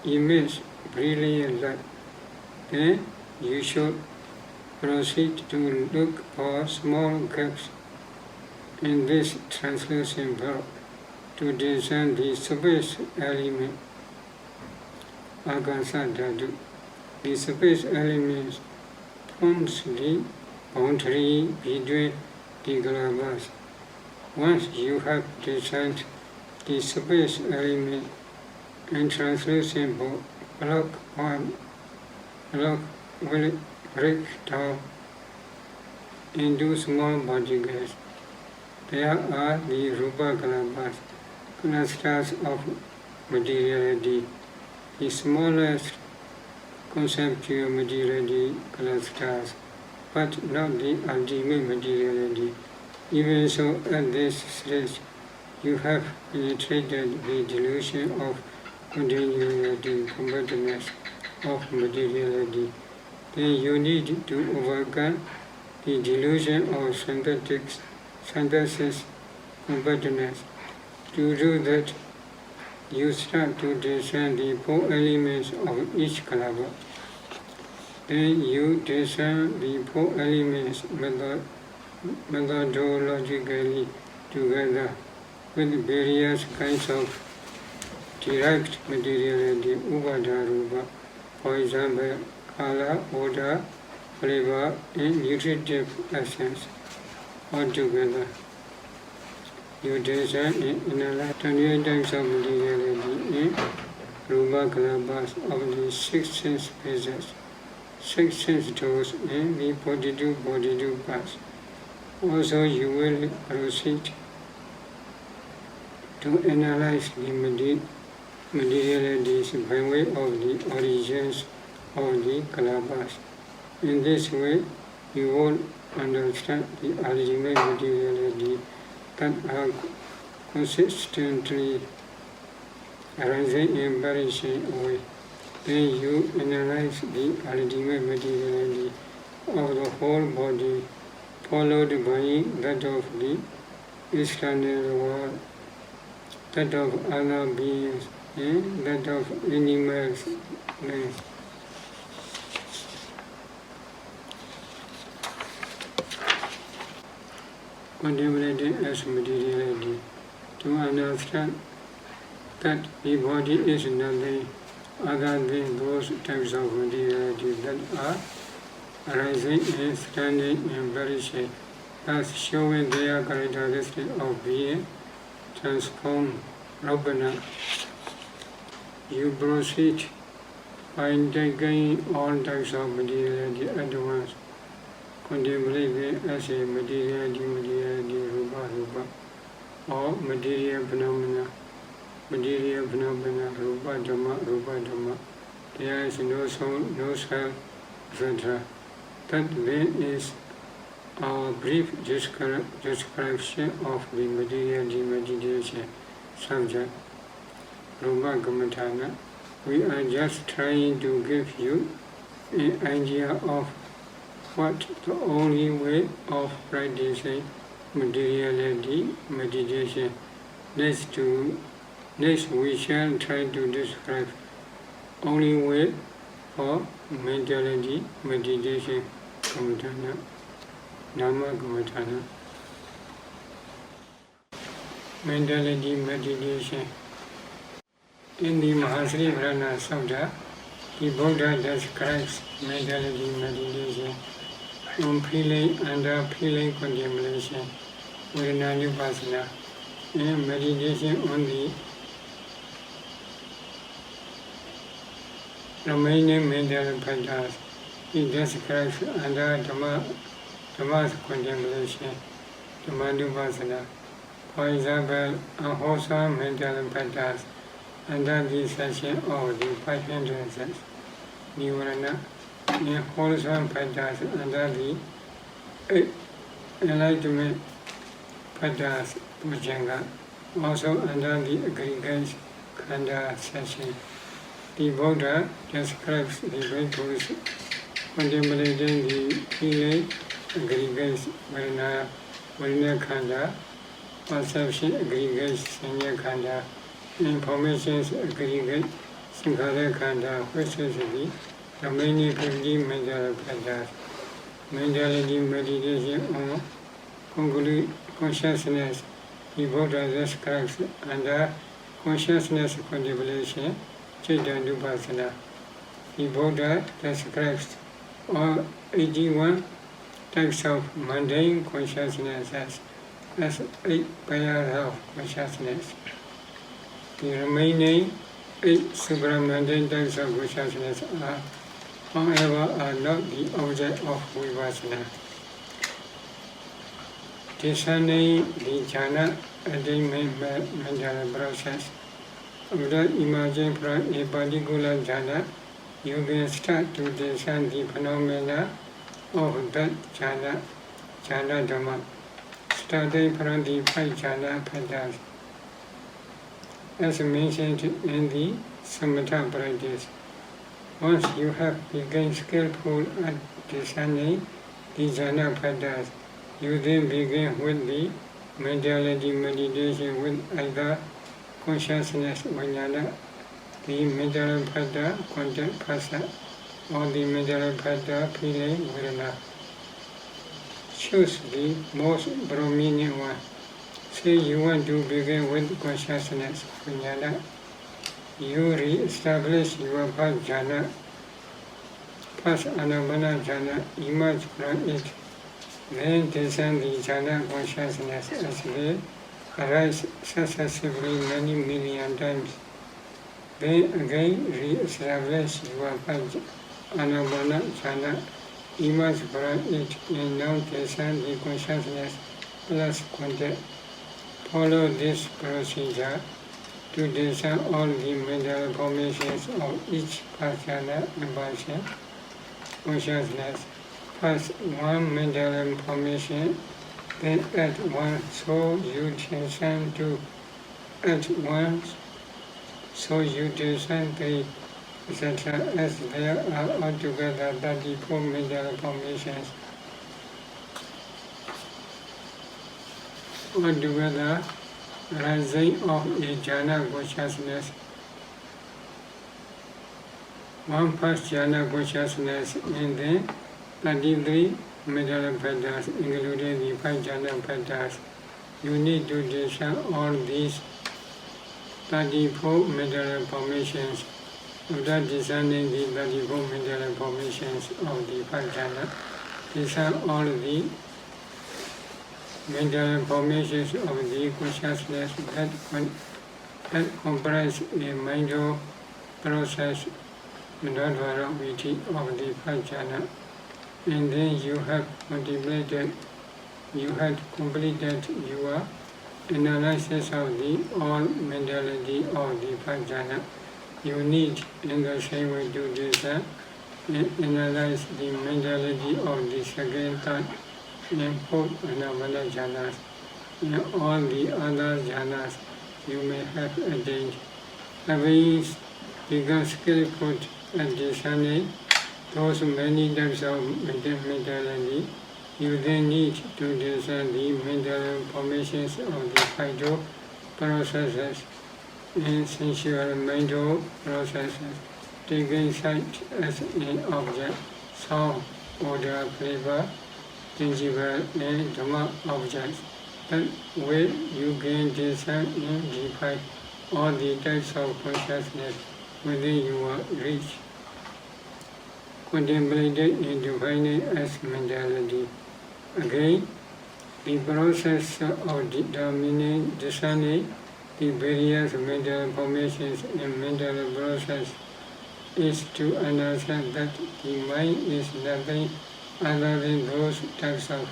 emits brilliant light. Then you should proceed to look for small gaps in this translucent block to discern the space element, Akasadhatu. The space element forms the boundary between the kalabhas. Once you have discerned the space element and translucent block will break down into small particles. There are the rupa kalabhas, clusters of materiality, the smallest conceptual materiality clusters, but not the ultimate materiality. Even so, at this stage, you have penetrated the delusion of continuity, compactness of materiality. Then you need to overcome the delusion of synthesis, compactness. To do that, you start to discern the four elements of each kalabha. Then you discern the four elements methodologically together with various kinds of derived materiality, upadharupa, for example, color, odor, flavor, and nutritive essence, altogether. You discern and analyze 28 types of materiality in rupa kalabhas of the 6 sense phases, 6 sense doors, and the 42 parts. Also, you will proceed to analyze the materialities by way of the origins of the kalabhas. In this way, you will understand the ultimate materiality that are consistently arising and vanishing away. Then you analyze the ultimate materiality of the whole body, followed by that of the external world, that of other beings, and that of animals. Contemplating as materiality, to understand that the body is nothing other than those types of materiality that are arising and standing and vanishing, thus showing their characteristic of being transform Rabana. You proceed by taking all types of materiality at once. Contemplate it as a materiality, rupa, or material phenomena, rupa dhamma. There is no soul, no self, etc. That then is our brief description of the materiality meditation subject, Rupa Gamatana. We are just trying to give you an idea of what the only way of practicing materiality meditation. Next we shall try to describe only way for mentality meditation, Gamatana, Nama Gamatana. Mentality meditation. In the Mahasri Vrana Sutta, the Buddha describes mentality meditation on feeling under feeling contemplation, Vipassana, and meditation on the remaining mental factors. He describes under Dhamma's contemplation, Vipassana. For example, unwholesome mental factors under the section of the 5 hindrances, Nivarana, and wholesome factors under the enlightenment factors, Mujenga, also under the aggregate Khanda section. The Buddha describes the bhikkhus contemplating the feeling aggregates Varna Khanda, perception aggregates Sanya Khanda, informations aggregate Sankhara Khanda, which is the remaining 50 mental factors. Mentality meditation on consciousness. The Buddha describes under consciousness contemplation, Vipassana. The Buddha describes all 81 types of mundane consciousnesses as 8 pairs of consciousness. The remaining 8 supramundane types of consciousness however, are not the object of Vipassana. Discerning the jhana attainment mental process. Without emerging from a particular jhana, you can start to discern the phenomena of that jhana dhamma, starting from the 5 jhana factors. As mentioned in the samatha practice, once you have become skillful at discerning the jhana factors, you then begin with the mentality meditation with either consciousness vijnana, the mental factor contact phassa, or the mental factor feeling vedana. Choose the most prominent one. Say you want to begin with consciousness vijnana. You re-establish your first jhana, first anapana jhana, emerge from it. Then discern the jhana consciousness as they arise successively many million times. Then again re-establish your first anapana jhana, emerge from it, and now discern the consciousness plus contact. Follow this procedure to discern all the mental formations of each first jhana and consciousness. First one mental formation, then at one, so you discern two, at once, so you discern three, etc. As there are altogether 34 mental formations. Altogether, rising of a jhana consciousness. One first jhana consciousness, and then 33 mental factors, including the 5 jhana factors. You need to discern all these 34 mental formations. After discerning the 34 mental formations of the 5 jhana, discern all the mental formations of the consciousness that comprise a mental process of the first jhana. And then you have completed your analysis of the all mentality of the first jhana. You need in the same way to desire and analyze the mentality of the second, third, and fourth anavana jhanas. In all the other jhanas you may have attained. Having become skillful at discerning those many types of mentality, you then need to discern the mental formations of the vital processes and sensual mental processes, taking sight as an object, sound, odor, flavor, tangible and Dhamma objects. That way you can discern and define all the types of consciousness within your reach. Contemplated and defining as mentality. Again, the process of discerning the various mental formations and mental process is to understand that the mind is nothing other than those types of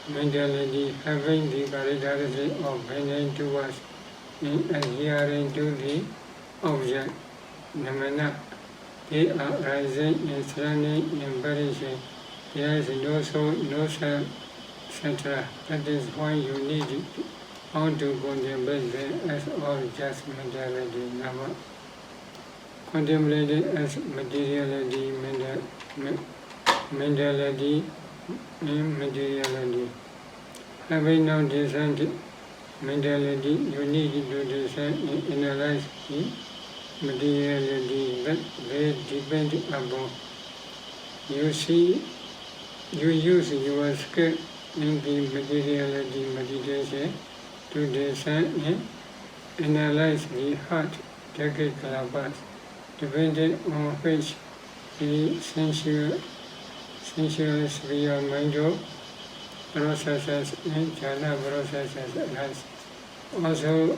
mentality having the characteristic of bending towards and adhering to the object, namana. They are rising and surrounding and perishing. There is no soul, no self, etc. That is why you need how to contemplate them as all just mentality, nama. Contemplated as materiality, mentality, and materiality. Having now discerned mentality, you need to discern and analyze the materiality that they depend upon. You use your skill in the materiality meditation to discern and analyze the heart decade depending on which the sensual sphere mental processes and jhana processes arise. Also,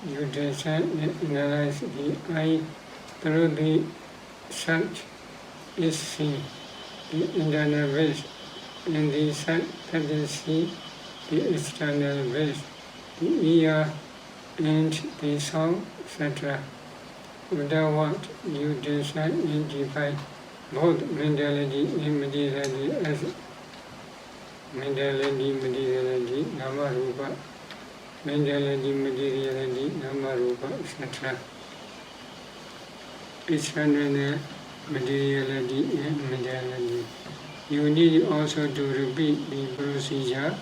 you discern and analyze the eye through the sight is seen, the internal ways, and the sight that is see the external ways, the ear and the sound, etc. Without what you discern and define both mentality and materiality as mentality, materiality, nama rupa, mentality, materiality, nama rupa, etc. External materiality and mentality. You need also to repeat the procedure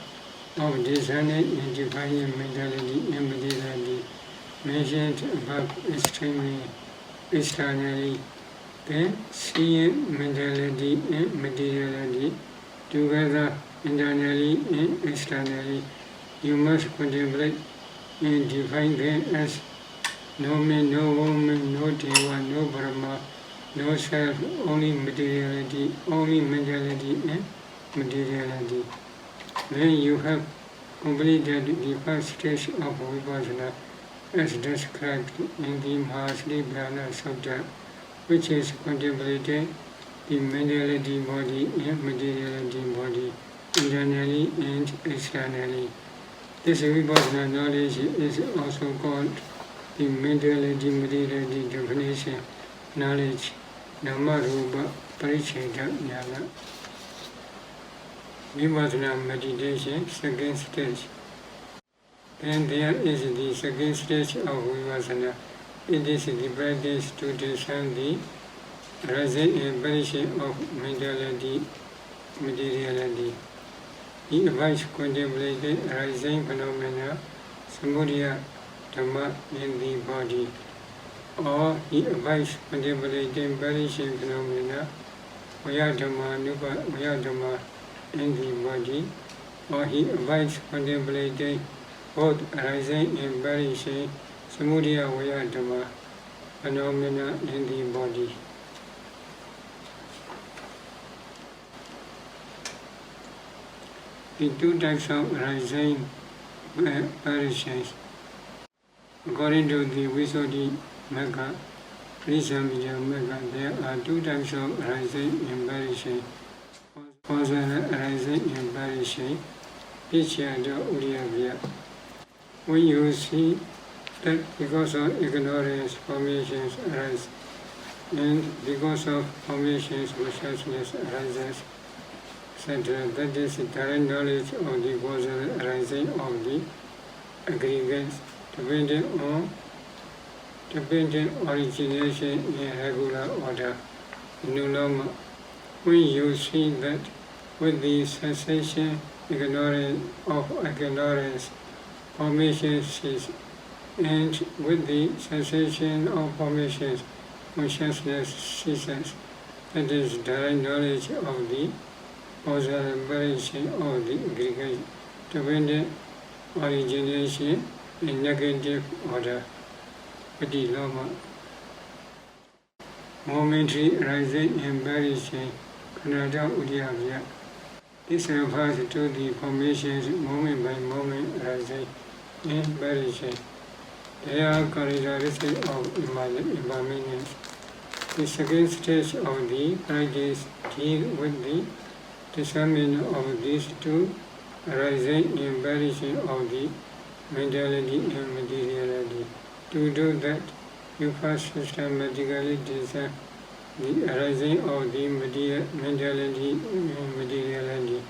of discerning and defining mentality and materiality mentioned above externally. Then seeing mentality and materiality together internally and externally, you must contemplate and define them as no man, no woman, no deva, no Brahma, no self, only materiality, only mentality and materiality. Then you have completed the first stage of Vipassana as described in the Mahasri Prana Sutta, which is contemplating the mentality body and materiality body, internally and externally. This Vipassana knowledge is also called the mentality materiality definition knowledge, nama rupa paricheda jnana. Vipassana meditation, second stage. Then there is the second stage of Vipassana. It is the practice to discern the rising and perishing of mentality, materiality. He avoids contemplating rising phenomena, samudaya dhamma in the body, or he avoids contemplating perishing phenomena, vaya dhamma, nupa vaya dhamma in the body, or he avoids contemplating both rising and perishing samudaya vaya dhamma phenomena in the body. the two types of arising parishes. According to the Visuddhi Magga, Risamija Magga, there are two types of arising in parishes. Causal arising in parishes, Pauksayado Udiyabhya. When you see that because of ignorance formations arise, and because of formations consciousness arises, etc. That is direct knowledge of the causal arising of the aggregates dependent origination in regular order. When you see that with the cessation of ignorance, formation ceases, and with the cessation of formations, consciousness ceases. That is direct knowledge of the causal variation of the aggregate, dependent origination in negative order. Patiloma. Momentary arising in variation, Kanada Udiyabhya. This refers to the formations moment by moment arising in variation. They are characteristic of impermanence. The second stage of the practice deals with the discernment of these two arising in variation of the mentality and materiality. To do that, you first systematically discern the arising of the mentality and materiality,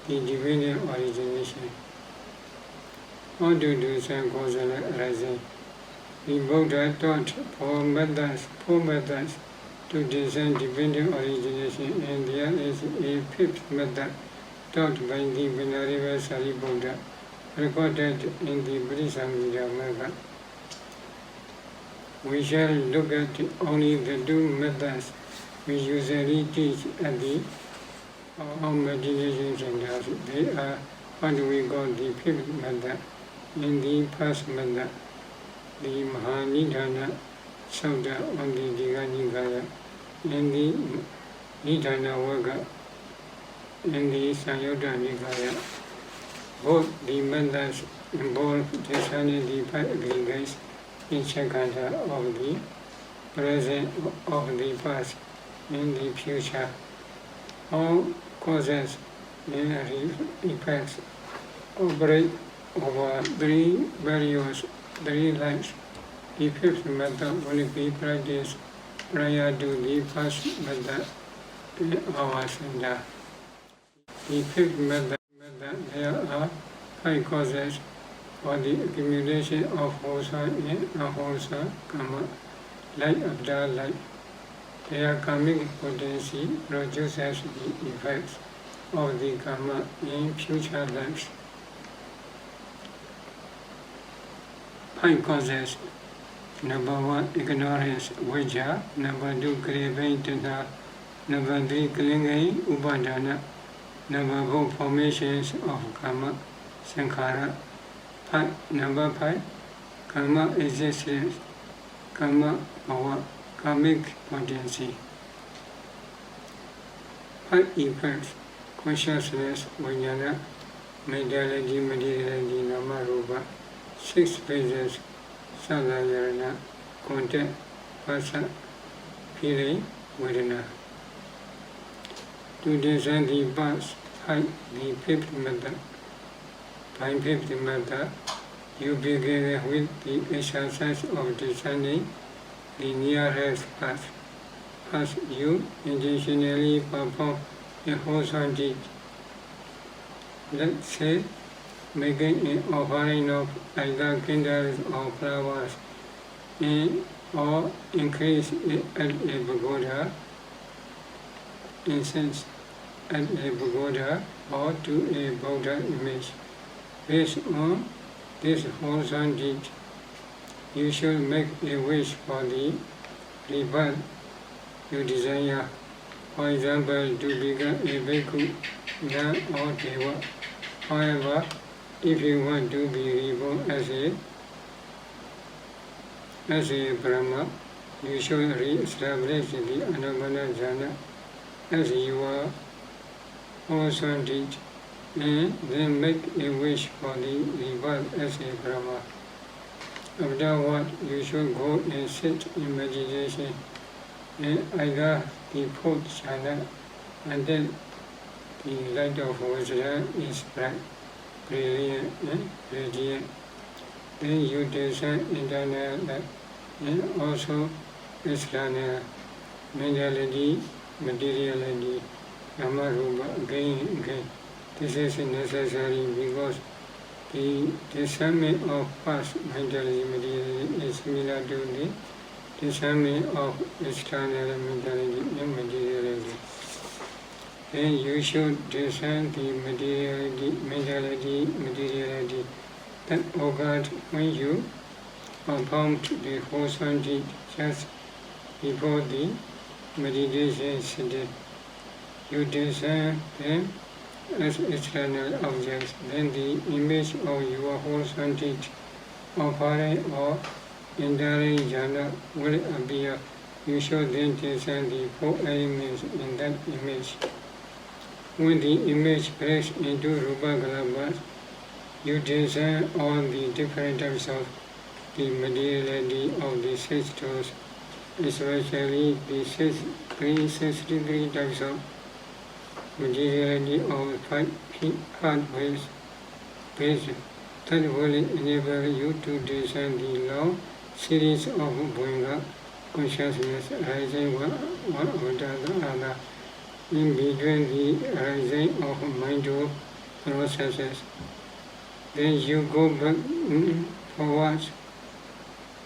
the dependent origination. How to discern causal arising? The Buddha taught four methods to discern dependent origination, and there is a fifth method taught by the Venerable Sariputta, recorded in the Pauksayado Magga. We shall look at only the two methods we usually teach at the meditation centers. They are what we call the fifth method and the first method, the Mahanidhana Sutta on the Digha Nikaya, and the Nidhana Vagga and the Samyutta Nikaya. Both the methods involve discerning the five aggregates in Chakanta of the present, of the past, and the future. All causes and effects operate over three lives. The fifth method will be practiced prior to the first method in our center. The fifth method, there are five causes for the accumulation of wholesome and unwholesome karma, life after life. Their karmic potency produces the effects of the karma in future lives. Five causes. Number one, ignorance, vijja. Number two, craving, tanha. Number three, clinging, upadana. Number four, formations of karma, sankhara. Number five, karma existence, karma power, karmic potency. Five effects: consciousness, vijnana, mentality, materiality, nama, rupa. Six phases: sadhayana, contact, phassa, feeling, vedana. To discern the past, the fifth method. By fifth method, you begin with the exercise of discerning the nearest past. First, you intentionally perform a wholesome deed. Let's say, making an offering of either candles or flowers, or increase it at a pagoda, incense at a pagoda, or to a Buddha image. Based on this wholesome deed, you should make a wish for the rebirth you desire. For example, to become a bhikkhu, nun or deva. However, if you want to be reborn as a Brahma, you should re-establish the Anapana jhana as your wholesome deed. and then make a wish for the rebirth as a Brahma. Afterward, you should go and sit in meditation and either the fourth jhana until the light of wisdom is bright, brilliant, and radiant. Then you descend internal light and also external mentality, materiality, Nama Rupa again and again. This is necessary because the discernment of past mentality materiality is similar to the discernment of external mentality and materiality. Then you should discern the materiality that occurred when you performed the wholesome deed just before the meditation sitting. You discern them as external objects, then the image of your wholesome deed, offering or entering jhana will appear. You should then discern the four elements in that image. When the image breaks into Rupa Kalabas, you discern all the different types of the materiality of the six doors, especially the 63 types of materiality of 5 heart waves. That will enable you to discern the long series of Bhanga consciousness arising one after the other, in between the arising of mind processes. Then you go back forwards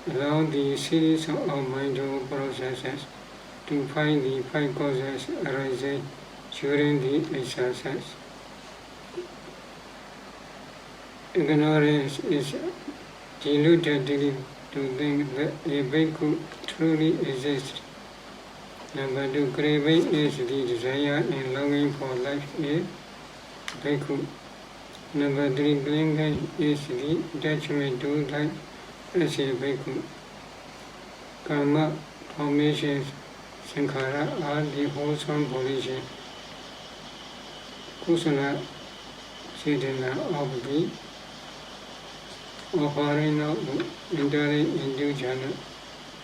along the series of mind processes to find the 5 causes arising during the exercise. Ignorance is deluded to think that a bhikkhu truly exists. Number 2, craving is the desire and longing for life is bhikkhu. Number 3, clinging is the attachment to life as a bhikkhu. Karma, formations, sankhara are the wholesome volition. Kusala, Cetana of the offering of entering into jhana,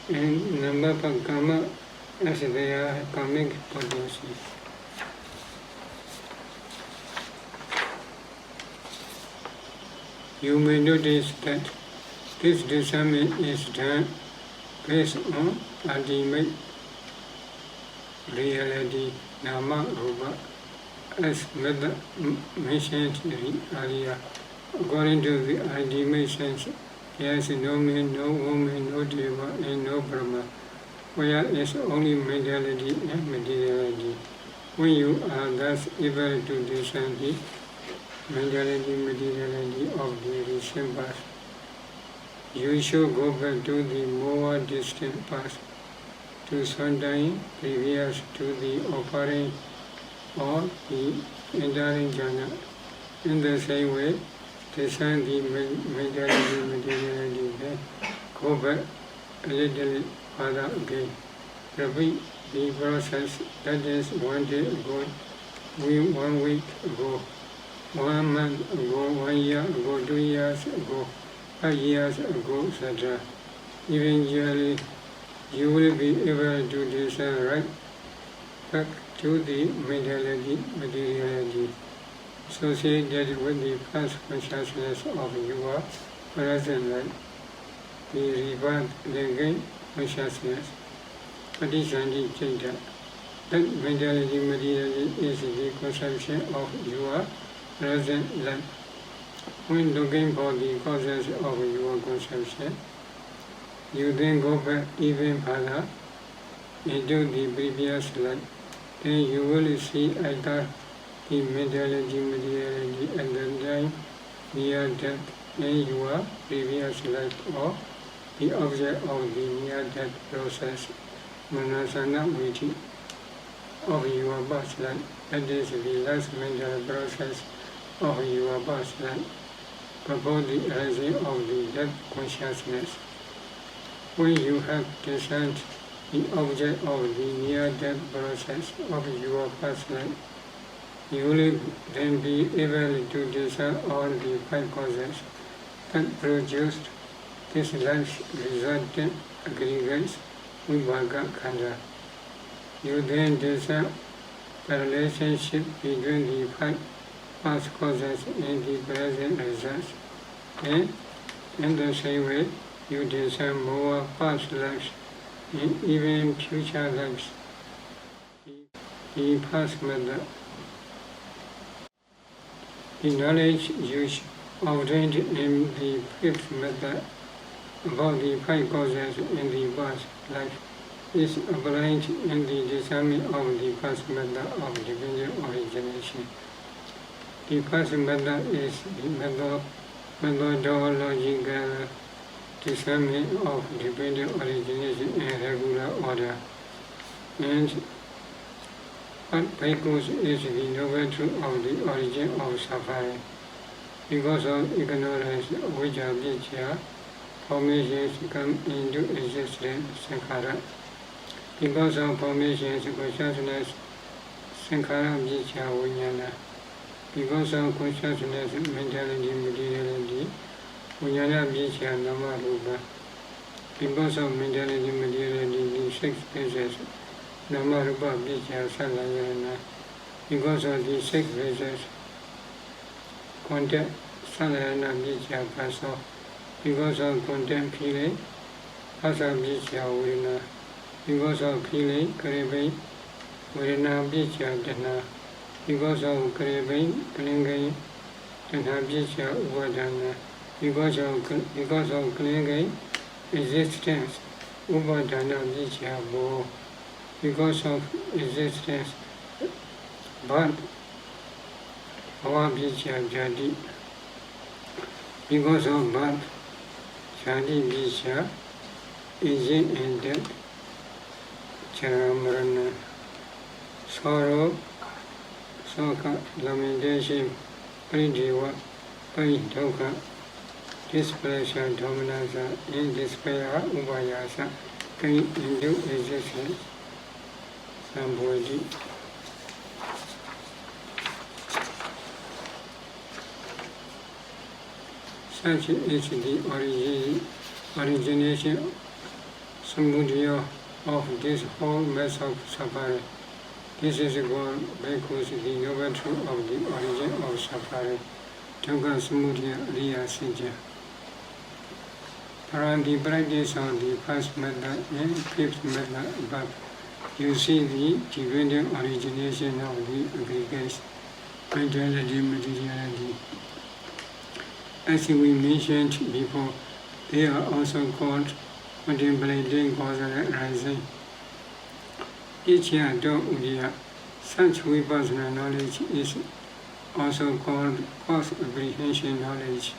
and number of karma as their karmic potency. You may notice that this discernment is done based on ultimate reality, Nama Rupa, as mentioned earlier. According to the ultimate sense, there is no man, no woman, no deva, and no Brahma, where is only mentality and materiality. When you are thus able to discern the mentality, materiality of the recent past, you should go back to the more distant past, to sometime previous to the offering or the entering jhana. In the same way, discern the mentality, materiality, then go back a little further again. Repeat the process that is 1 day ago, 1 week ago, 1 month ago, 1 year ago, 2 years ago, 5 years ago, etc. Eventually, you will be able to discern right back to the mentality, materiality, associated with the past consciousness of your present life, the rebirth, the again consciousness, Patishanti Chaita. That mentality, materiality is the conception of your present life. When looking for the causes of your conception, you then go back even further into the previous life. Then you will see either the mentality, materiality at the time near death in your previous life, or the object of the near death process, manasana viti, of your past life. That is the last mental process of your past life, before the arising of the death consciousness. When you have discerned the object of the near-death process of your past life, you will then be able to discern all the 5 causes that produced this life's resultant aggregates Vibhaga Khanda. You then discern the relationship between the 5 past causes and the present results, and in the same way, you discern more past lives and even future lives. The past method. The knowledge you obtained in the 5th method about the 5 causes in the past life is applied in the discernment of the first method of dependent origination. The first method is the methodological discernment of dependent origination in regular order, and what bhikkhus is the noble truth of the origin of suffering. Because of ignorance, which are vicaya, formations come into existence, sankhara. Because of formations, consciousness, sankhara, vicaya, vijnana. Because of consciousness, mentality, materiality, vijnana, vicaya, nama, rupa. Because of mentality, materiality, the 6 phases, nama, rupa, vicaya, salayana. Because of the 6 phases, contact, salayana, vicaya, phasa. Because of contact, feeling, phasa, vicaya, vedana. Because of feeling, craving, vedana, vicaya, dana. Because of craving, clinging, dana, vicaya, upadana. Because of clinging, existence, upadana, vicaya, bhava. Because of existence, birth, bhava, vicaya, jati. Because of birth, jati, vicaya, aging and death, jara, marana. Sorrow, sokha, lamentation, parideva, paridokha, displeasure, dominance, and despair, upayasa, came into existence. Sambodhi. Such is the origination, samudaya of this whole mess of suffering. This is called bhikkhus, the noble truth of the origin of suffering. Dukkha samudaya riya sijja. From the practice of the first method and 5th method above, you see the dependent origination of the aggregates, mentality, materiality. As we mentioned before, they are also called contemplating causal arising. Vichaya Udiya. Such vipassana knowledge is also called cause apprehension knowledge.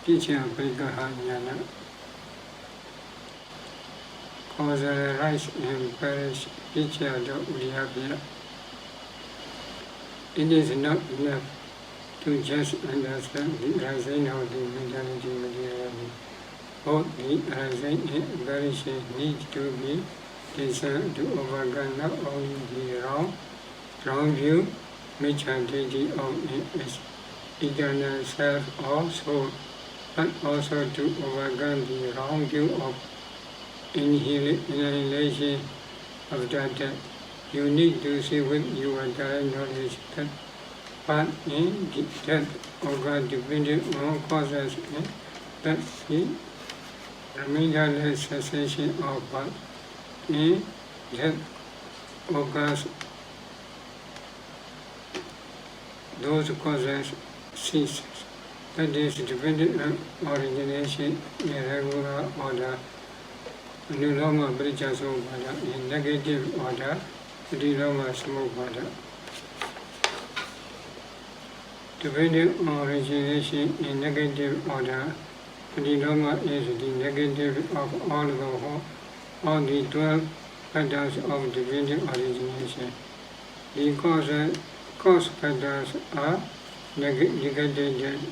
Vichaya Parikaha Jnana. Causal arise and perish. Vichaya Udiya. It is not enough to just understand the arising of the mentality materiality. Both the arising and perishing need to be discerned to overcome not only the wrong view, micchaditi of its eternal self or soul, but also to overcome the wrong view of annihilation of that death. You need to see with your direct knowledge that but in death occurs dependent on causes, that the remainder cessation of birth in death occurs, those causes cease. That is dependent on origination in regular order, nuloma brijaso order, in negative order, pradiloma smoke order. Dependent on origination in negative order, pradiloma is the negative of all the 12 factors of dependent origination. The cause factors are negated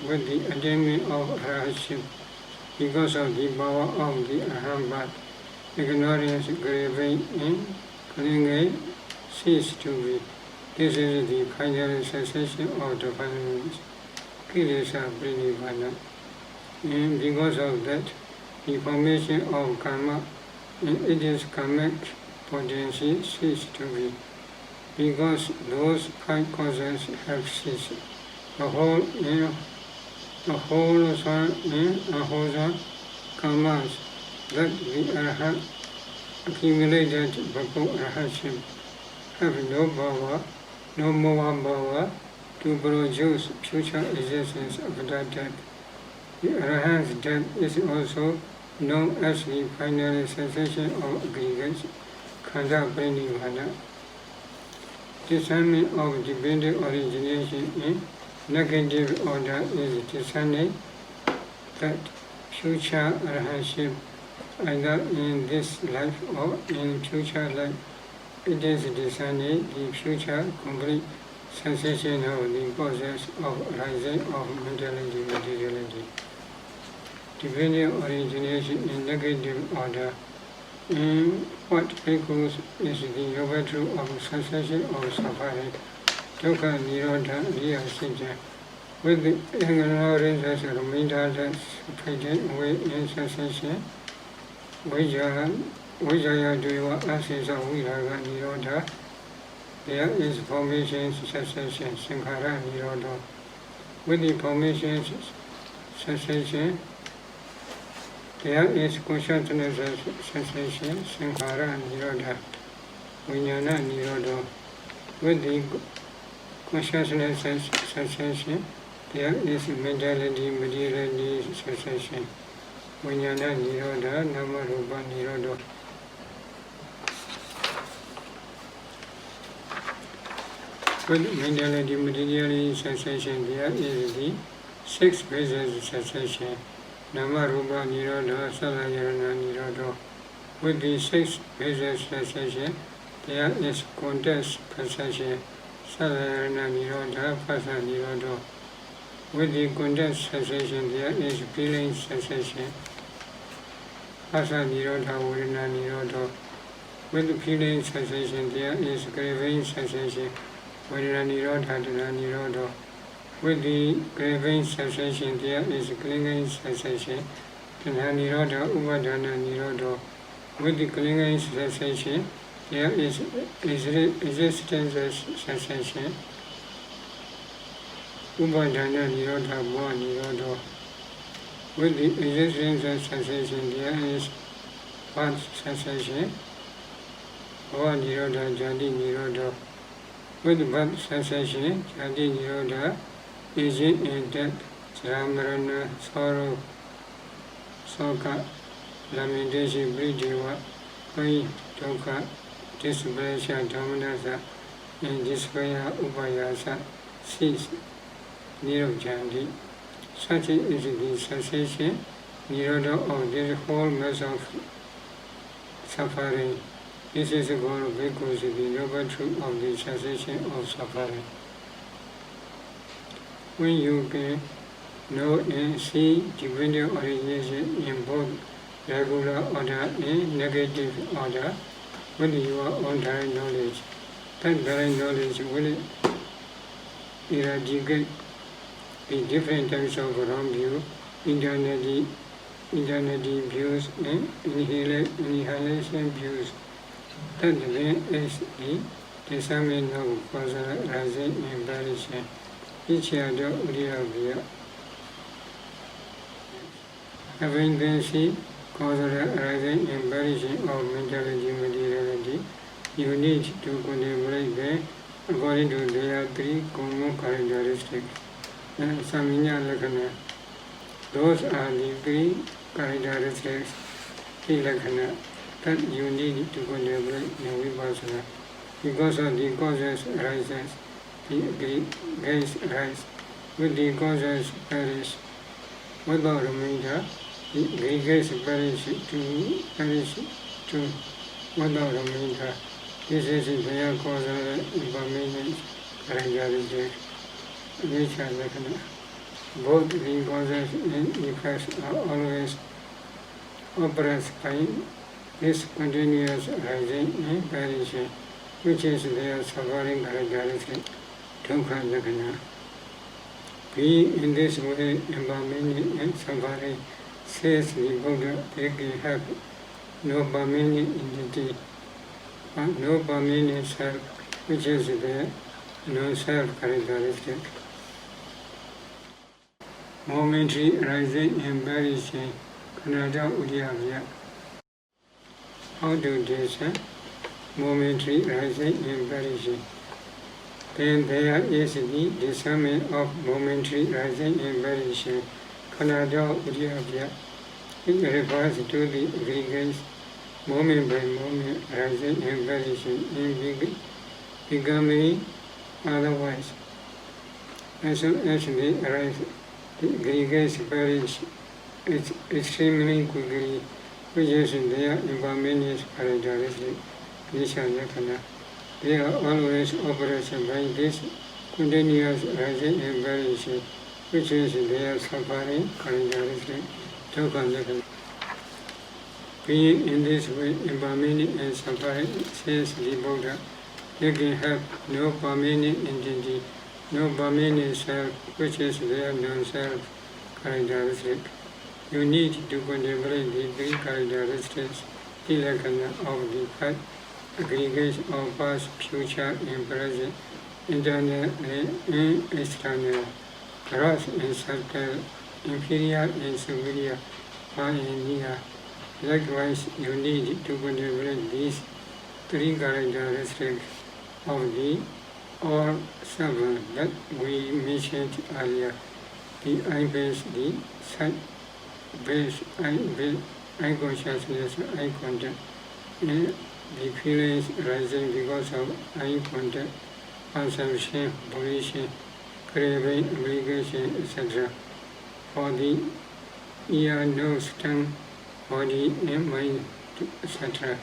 with the attainment of arahantship. Because of the power of the arahant, ignorance, craving, and clinging cease to be. This is the final cessation of the final kilesa pranidhana. And because of that, the formation of karma and its karmic potency ceased to be. Because those 5 causes have ceased, the whole unwholesome karmas that the Arhat accumulated before Arhatship have no power, no more power to produce future existence after death. The Arhat's death is also known as the final cessation of aggregates, khanda pranidhana. Discernment of dependent origination in negative order is discerning that future arhatship, either in this life or in future life, it is discerning the future complete cessation of the process of rising of mentality, materiality. Dependent origination in negative order. And what echoes is the yoga truth of cessation of suffering, dukkha, nirodha, riya, sija. With the ignorance as a remainder that's faded away in cessation, vijaya deva asisa viraga nirodha, there is formation cessation, sankhara nirodha. With the formation cessation, there is consciousness cessation, sankhara nirodha, vijnana nirodha. With the consciousness cessation, there is mentality, materiality cessation, vijnana nirodha, nama rupa nirodha. With mentality, materiality cessation, there is the 6 phases cessation. Nama rupa nirodha, salayana nirodha. With the 6 phases cessation, there is context cessation, salayana nirodha, phasa nirodha. With the context cessation, there is feeling cessation, phasa nirodha, vedana nirodha. With the feeling cessation, there is craving cessation, vedana nirodha, dana nirodha. With the craving cessation, there is clinging cessation, tanha nirodha, upadana nirodha. With the clinging cessation, there is existence cessation, upadana nirodha, bhava nirodha. With the existence cessation, there is birth cessation, bhava nirodha, jati nirodha. With the birth cessation, jati nirodha, aging and death, jara, sorrow, soka, lamentation, brideva, pain, dukkha, displeasure, dominasa, and despair, upayasa, cease, nirobjanti. Such is the cessation, nirodha of this whole mass of suffering. This is called because the noble truth of the cessation of suffering. When you can know and see dependent origination in both regular order and negative order, with your own direct knowledge, that direct knowledge will eradicate the different types of wrong view, internally views, and annihilation views. That then is the discernment of causal rising and perishing. Each other Udiyavya. Having then seen causal rising and perishing of mentality, materiality, you need to contemplate them according to their 3 common characteristics. And Saminya Lakkhana. Those are the 3 characteristics, 3 Lakkhana, that you need to contemplate in Vipassana. Because of the causes arises, the gaze rise. With the causes perish, without remainder, the gaze perish to without remainder. This is their causal information characteristics, which are Lakkhana. Both the causes and effects are always oppressed by this continuous rising and perishing. which is their suffering characteristic, dukkha lakkhana. Being in this way, impermanent and suffering, says the Buddha, they can have no permanent entity, no permanent self, which is their non-self characteristic. Momentary arising and perishing, Kanada Udiyavya. How do this? Momentary rising and perishing. Then there is the discernment of momentary rising and perishing, Kanada Udiyavya. It refers to the aggregates, moment by moment, rising and perishing, and becoming otherwise. As soon as they arise, the aggregates perish extremely quickly, which is their impermanent characteristic. They are always operated by this continuous rising and perishing, which is their suffering characteristic. Being in this way impermanent and suffering, says the Buddha, they can have no permanent entity, no permanent self, which is their non-self characteristic. You need to contemplate the three characteristics, tilakkhana of the five aggregates of past, future, and present, internal and external, gross and subtle, inferior and superior, far and near. Likewise, you need to contemplate these three characteristics of the all seven that we mentioned earlier: the eye-based, the sight-based, eye consciousness, eye contact, and the feelings arising because of eye contact, perception, volition, craving, obligation, etc. For the ear, nose, tongue, body, and mind, etc.,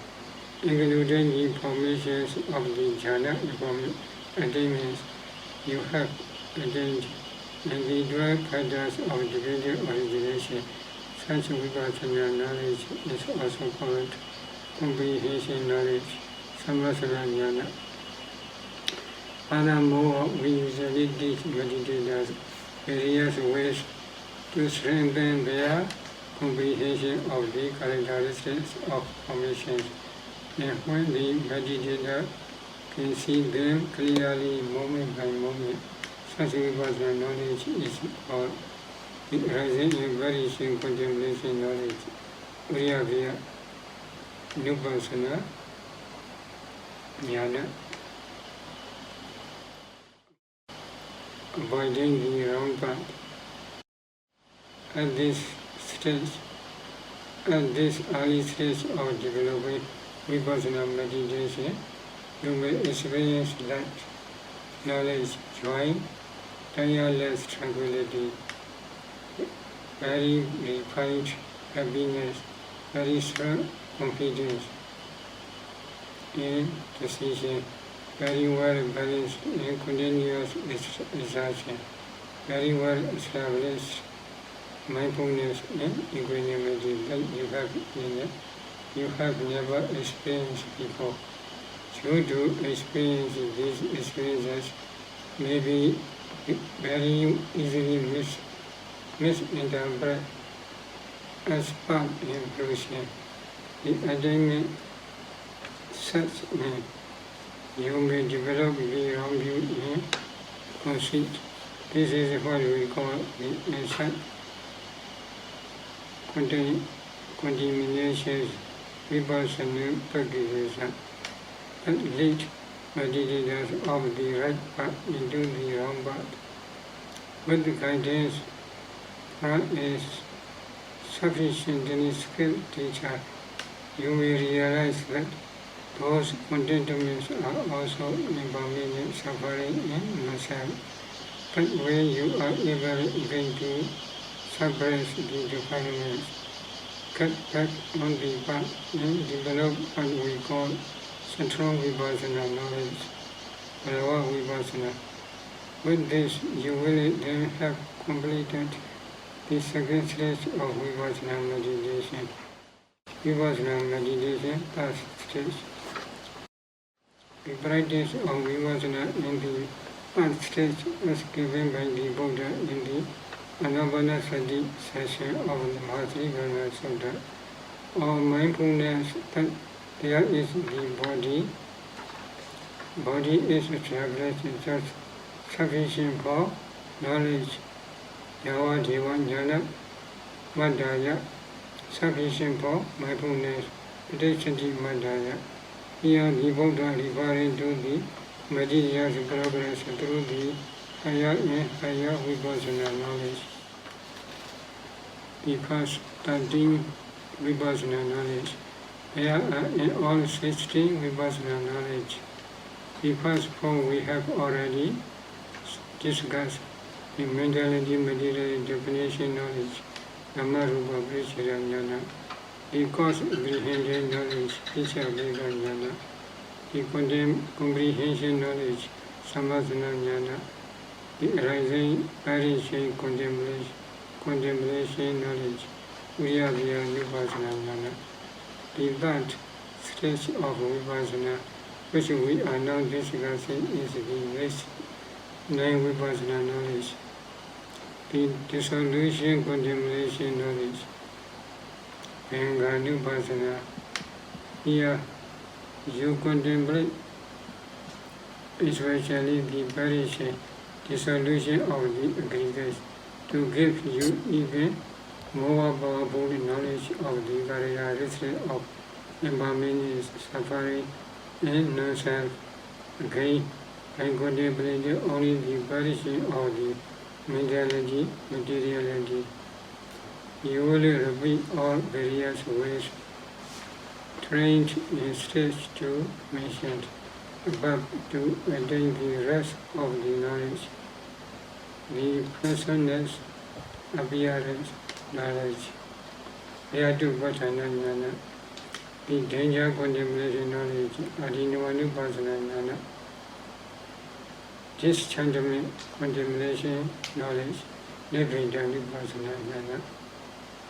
including the formations of the jhana attainments you have attained, and the 12 factors of dependent origination. Such vipassana knowledge is also called comprehension knowledge, sammasana jnana. Furthermore, we usually teach meditators various ways to strengthen their comprehension of the characteristics of formations, and when the meditator can see them clearly moment by moment, such vipassana knowledge is called the rising and perishing contemplation knowledge, Uriyavya, Vipassana jnana. Avoiding the wrong path. At this early stage of developing vipassana meditation, you may experience light, knowledge, joy, tireless tranquility, very refined happiness, very strong confidence, and decision, very well balanced and continuous exertion, very well established mindfulness and equanimity that you have never experienced before. Due to experience these experiences may be very easily misinterpreted as path impulsion. The attainment such may you may develop the wrong view and conceit. This is what we call the insight contamination vipassana practices that lead meditators of the right path into the wrong path. With the guidance from a sufficiently skilled teacher, you will realize that those contentments are also impermanent, suffering, and non-self. But when you are able even to suppress the defilements, cut back on the path, and develop what we call strong vipassana knowledge, or vipassana. With this, you will then have completed the second stage of vipassana meditation. Vipassana meditation, first stage. The practice of vipassana in the first stage was given by the Buddha in the Anapanasati session of the Mahasagarika Sutta. Our mindfulness that there is the body. Body is established just sufficient for knowledge. Yava Deva Jnana Madhya, sufficient for mindfulness. Pritishati Madhya. Here the Buddha referring to the material progress through the higher and higher vipassana knowledge. The first 13 vipassana knowledge. There are in all 16 vipassana knowledge. The first 4 we have already discussed. The mentality material definition knowledge, Nama Rupa Paricaya Jnana, the cause apprehension knowledge, Picha Vega Jnana, the comprehension knowledge, Samadhana Jnana, the arising, arising contemplation knowledge, Uriya Vipassana Jnana. The third stage of Vipassana, which we are now discussing, is the next 9 Vipassana knowledge. The dissolution contemplation knowledge, Vipassana. Here you contemplate especially the perishing dissolution of the aggregates to give you even more powerful knowledge of the characteristics of impermanence, suffering, and non-self. Again, I contemplated only the perishing of the mentality, materiality. You will repeat all various ways trained in stage 2 mentioned above to attain the rest of the knowledge. The person's appearance knowledge. Yatupatthana Jnana. The danger contemplation knowledge. Adinanupassana Jnana. Dischargement contemplation knowledge, Nibbidanipassana Jnana.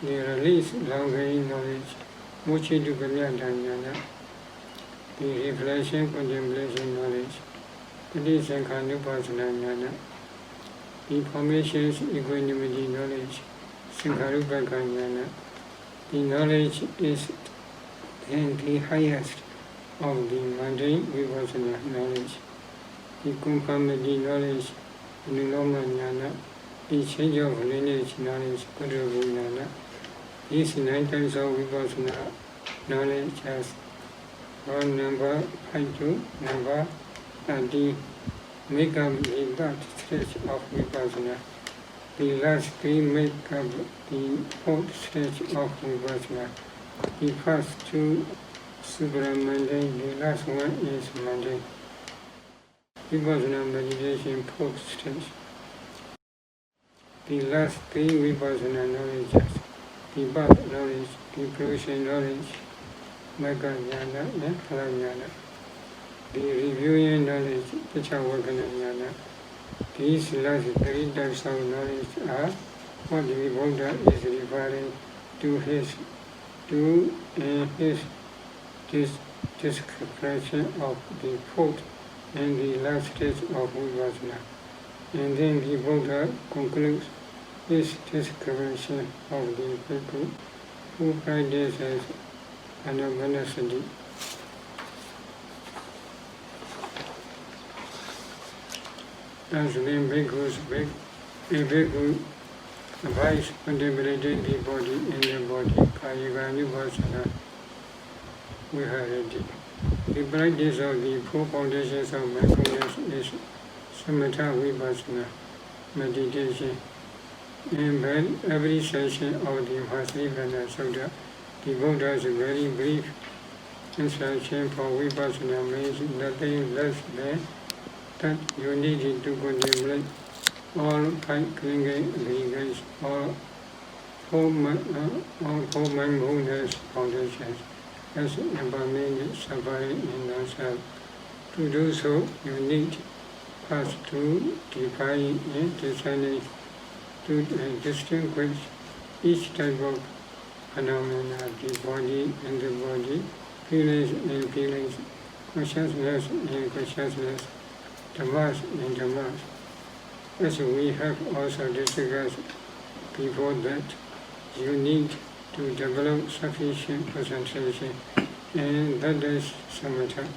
The release longing knowledge, Muchidukanyana Jnana. The reflection contemplation knowledge, Padisankhanupassana Jnana. The formations equanimity knowledge, Sankharupaka Jnana. The knowledge is then the highest of the mundane vipassana knowledge. The conformity knowledge, Nuloma Jnana, the change of lineage knowledge, Kudravu Jnana. These 9 types of vipassana knowledge as one number 5 to number 13 make up the third stage of vipassana. The last 3 make up the 4th stage of vipassana. The first 2 supramundane, the last one is mundane. Vipassana meditation 4th stage. The last 3 vipassana knowledges, the birth knowledge, the fruition knowledge, Magga Jnana and Phala Jnana. The reviewing knowledge, Pichavakana Jnana. These last 3 types of knowledge are what the Buddha is referring to in his description of the 4th and the last stage of vipassana. And then the Buddha concludes his description of the people who practices anapanasati. Thus then bhikkhus a bhikkhu advice contemplating the body and the body, Kayika-nupassana, viharati. The practice of the 4 foundations of mindfulness is samatha vipassana, meditation. In every session of the Pacceka Sutta, the Buddha's very brief instruction for vipassana means nothing less than that you need to contemplate all 5 clinging aggregates, all 4 mindfulness foundations, as impermanent, suffering, and non-self. To do so, you need first to define and distinguish each type of phenomena, the body and the body, feelings and feelings, consciousness in consciousness, Dhammas in Dhammas. As we have also discussed before that, you need to develop sufficient concentration, and that is samatha.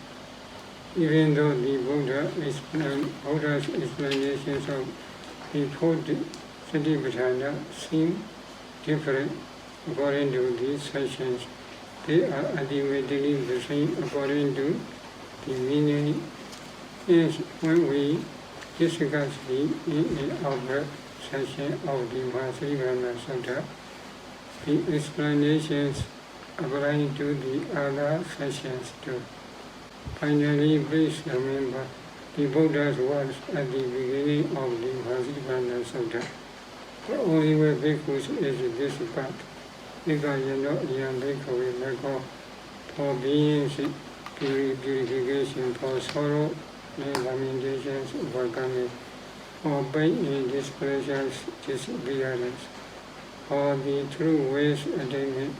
Even though the Buddha's explanations of the fourth Satipatthana seem different according to these sections, they are ultimately the same according to the meaning. Hence, when we discuss in our section of the Mahasaripana Sutta, the explanations applying to the other sections too. Finally, please remember the Buddha's words at the beginning of the Mahasaripana Sutta. The only way bhikkhus is this path. Ikayano yam bhikkhavi mekho, for beings, purification, for sorrow and lamentations overcoming, for pain and displeasures disappearance, for the true ways attainment,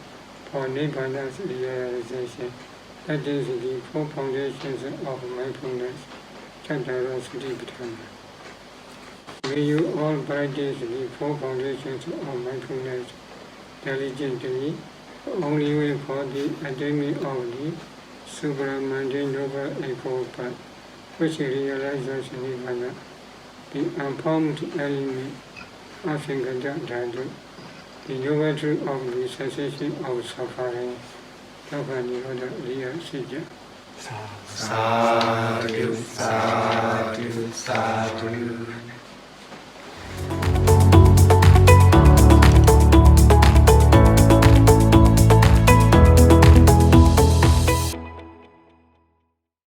for Nibbana's realization. That is the four foundations of mindfulness, Chattara Satipatthana. May you all practice the four foundations of mindfulness diligently, only way for the attainment of the supramundane noble eightfold path, which realizes Nibbana, the unformed element of Sankata, the noble truth of the cessation of suffering. Sadhu, sadhu, sadhu.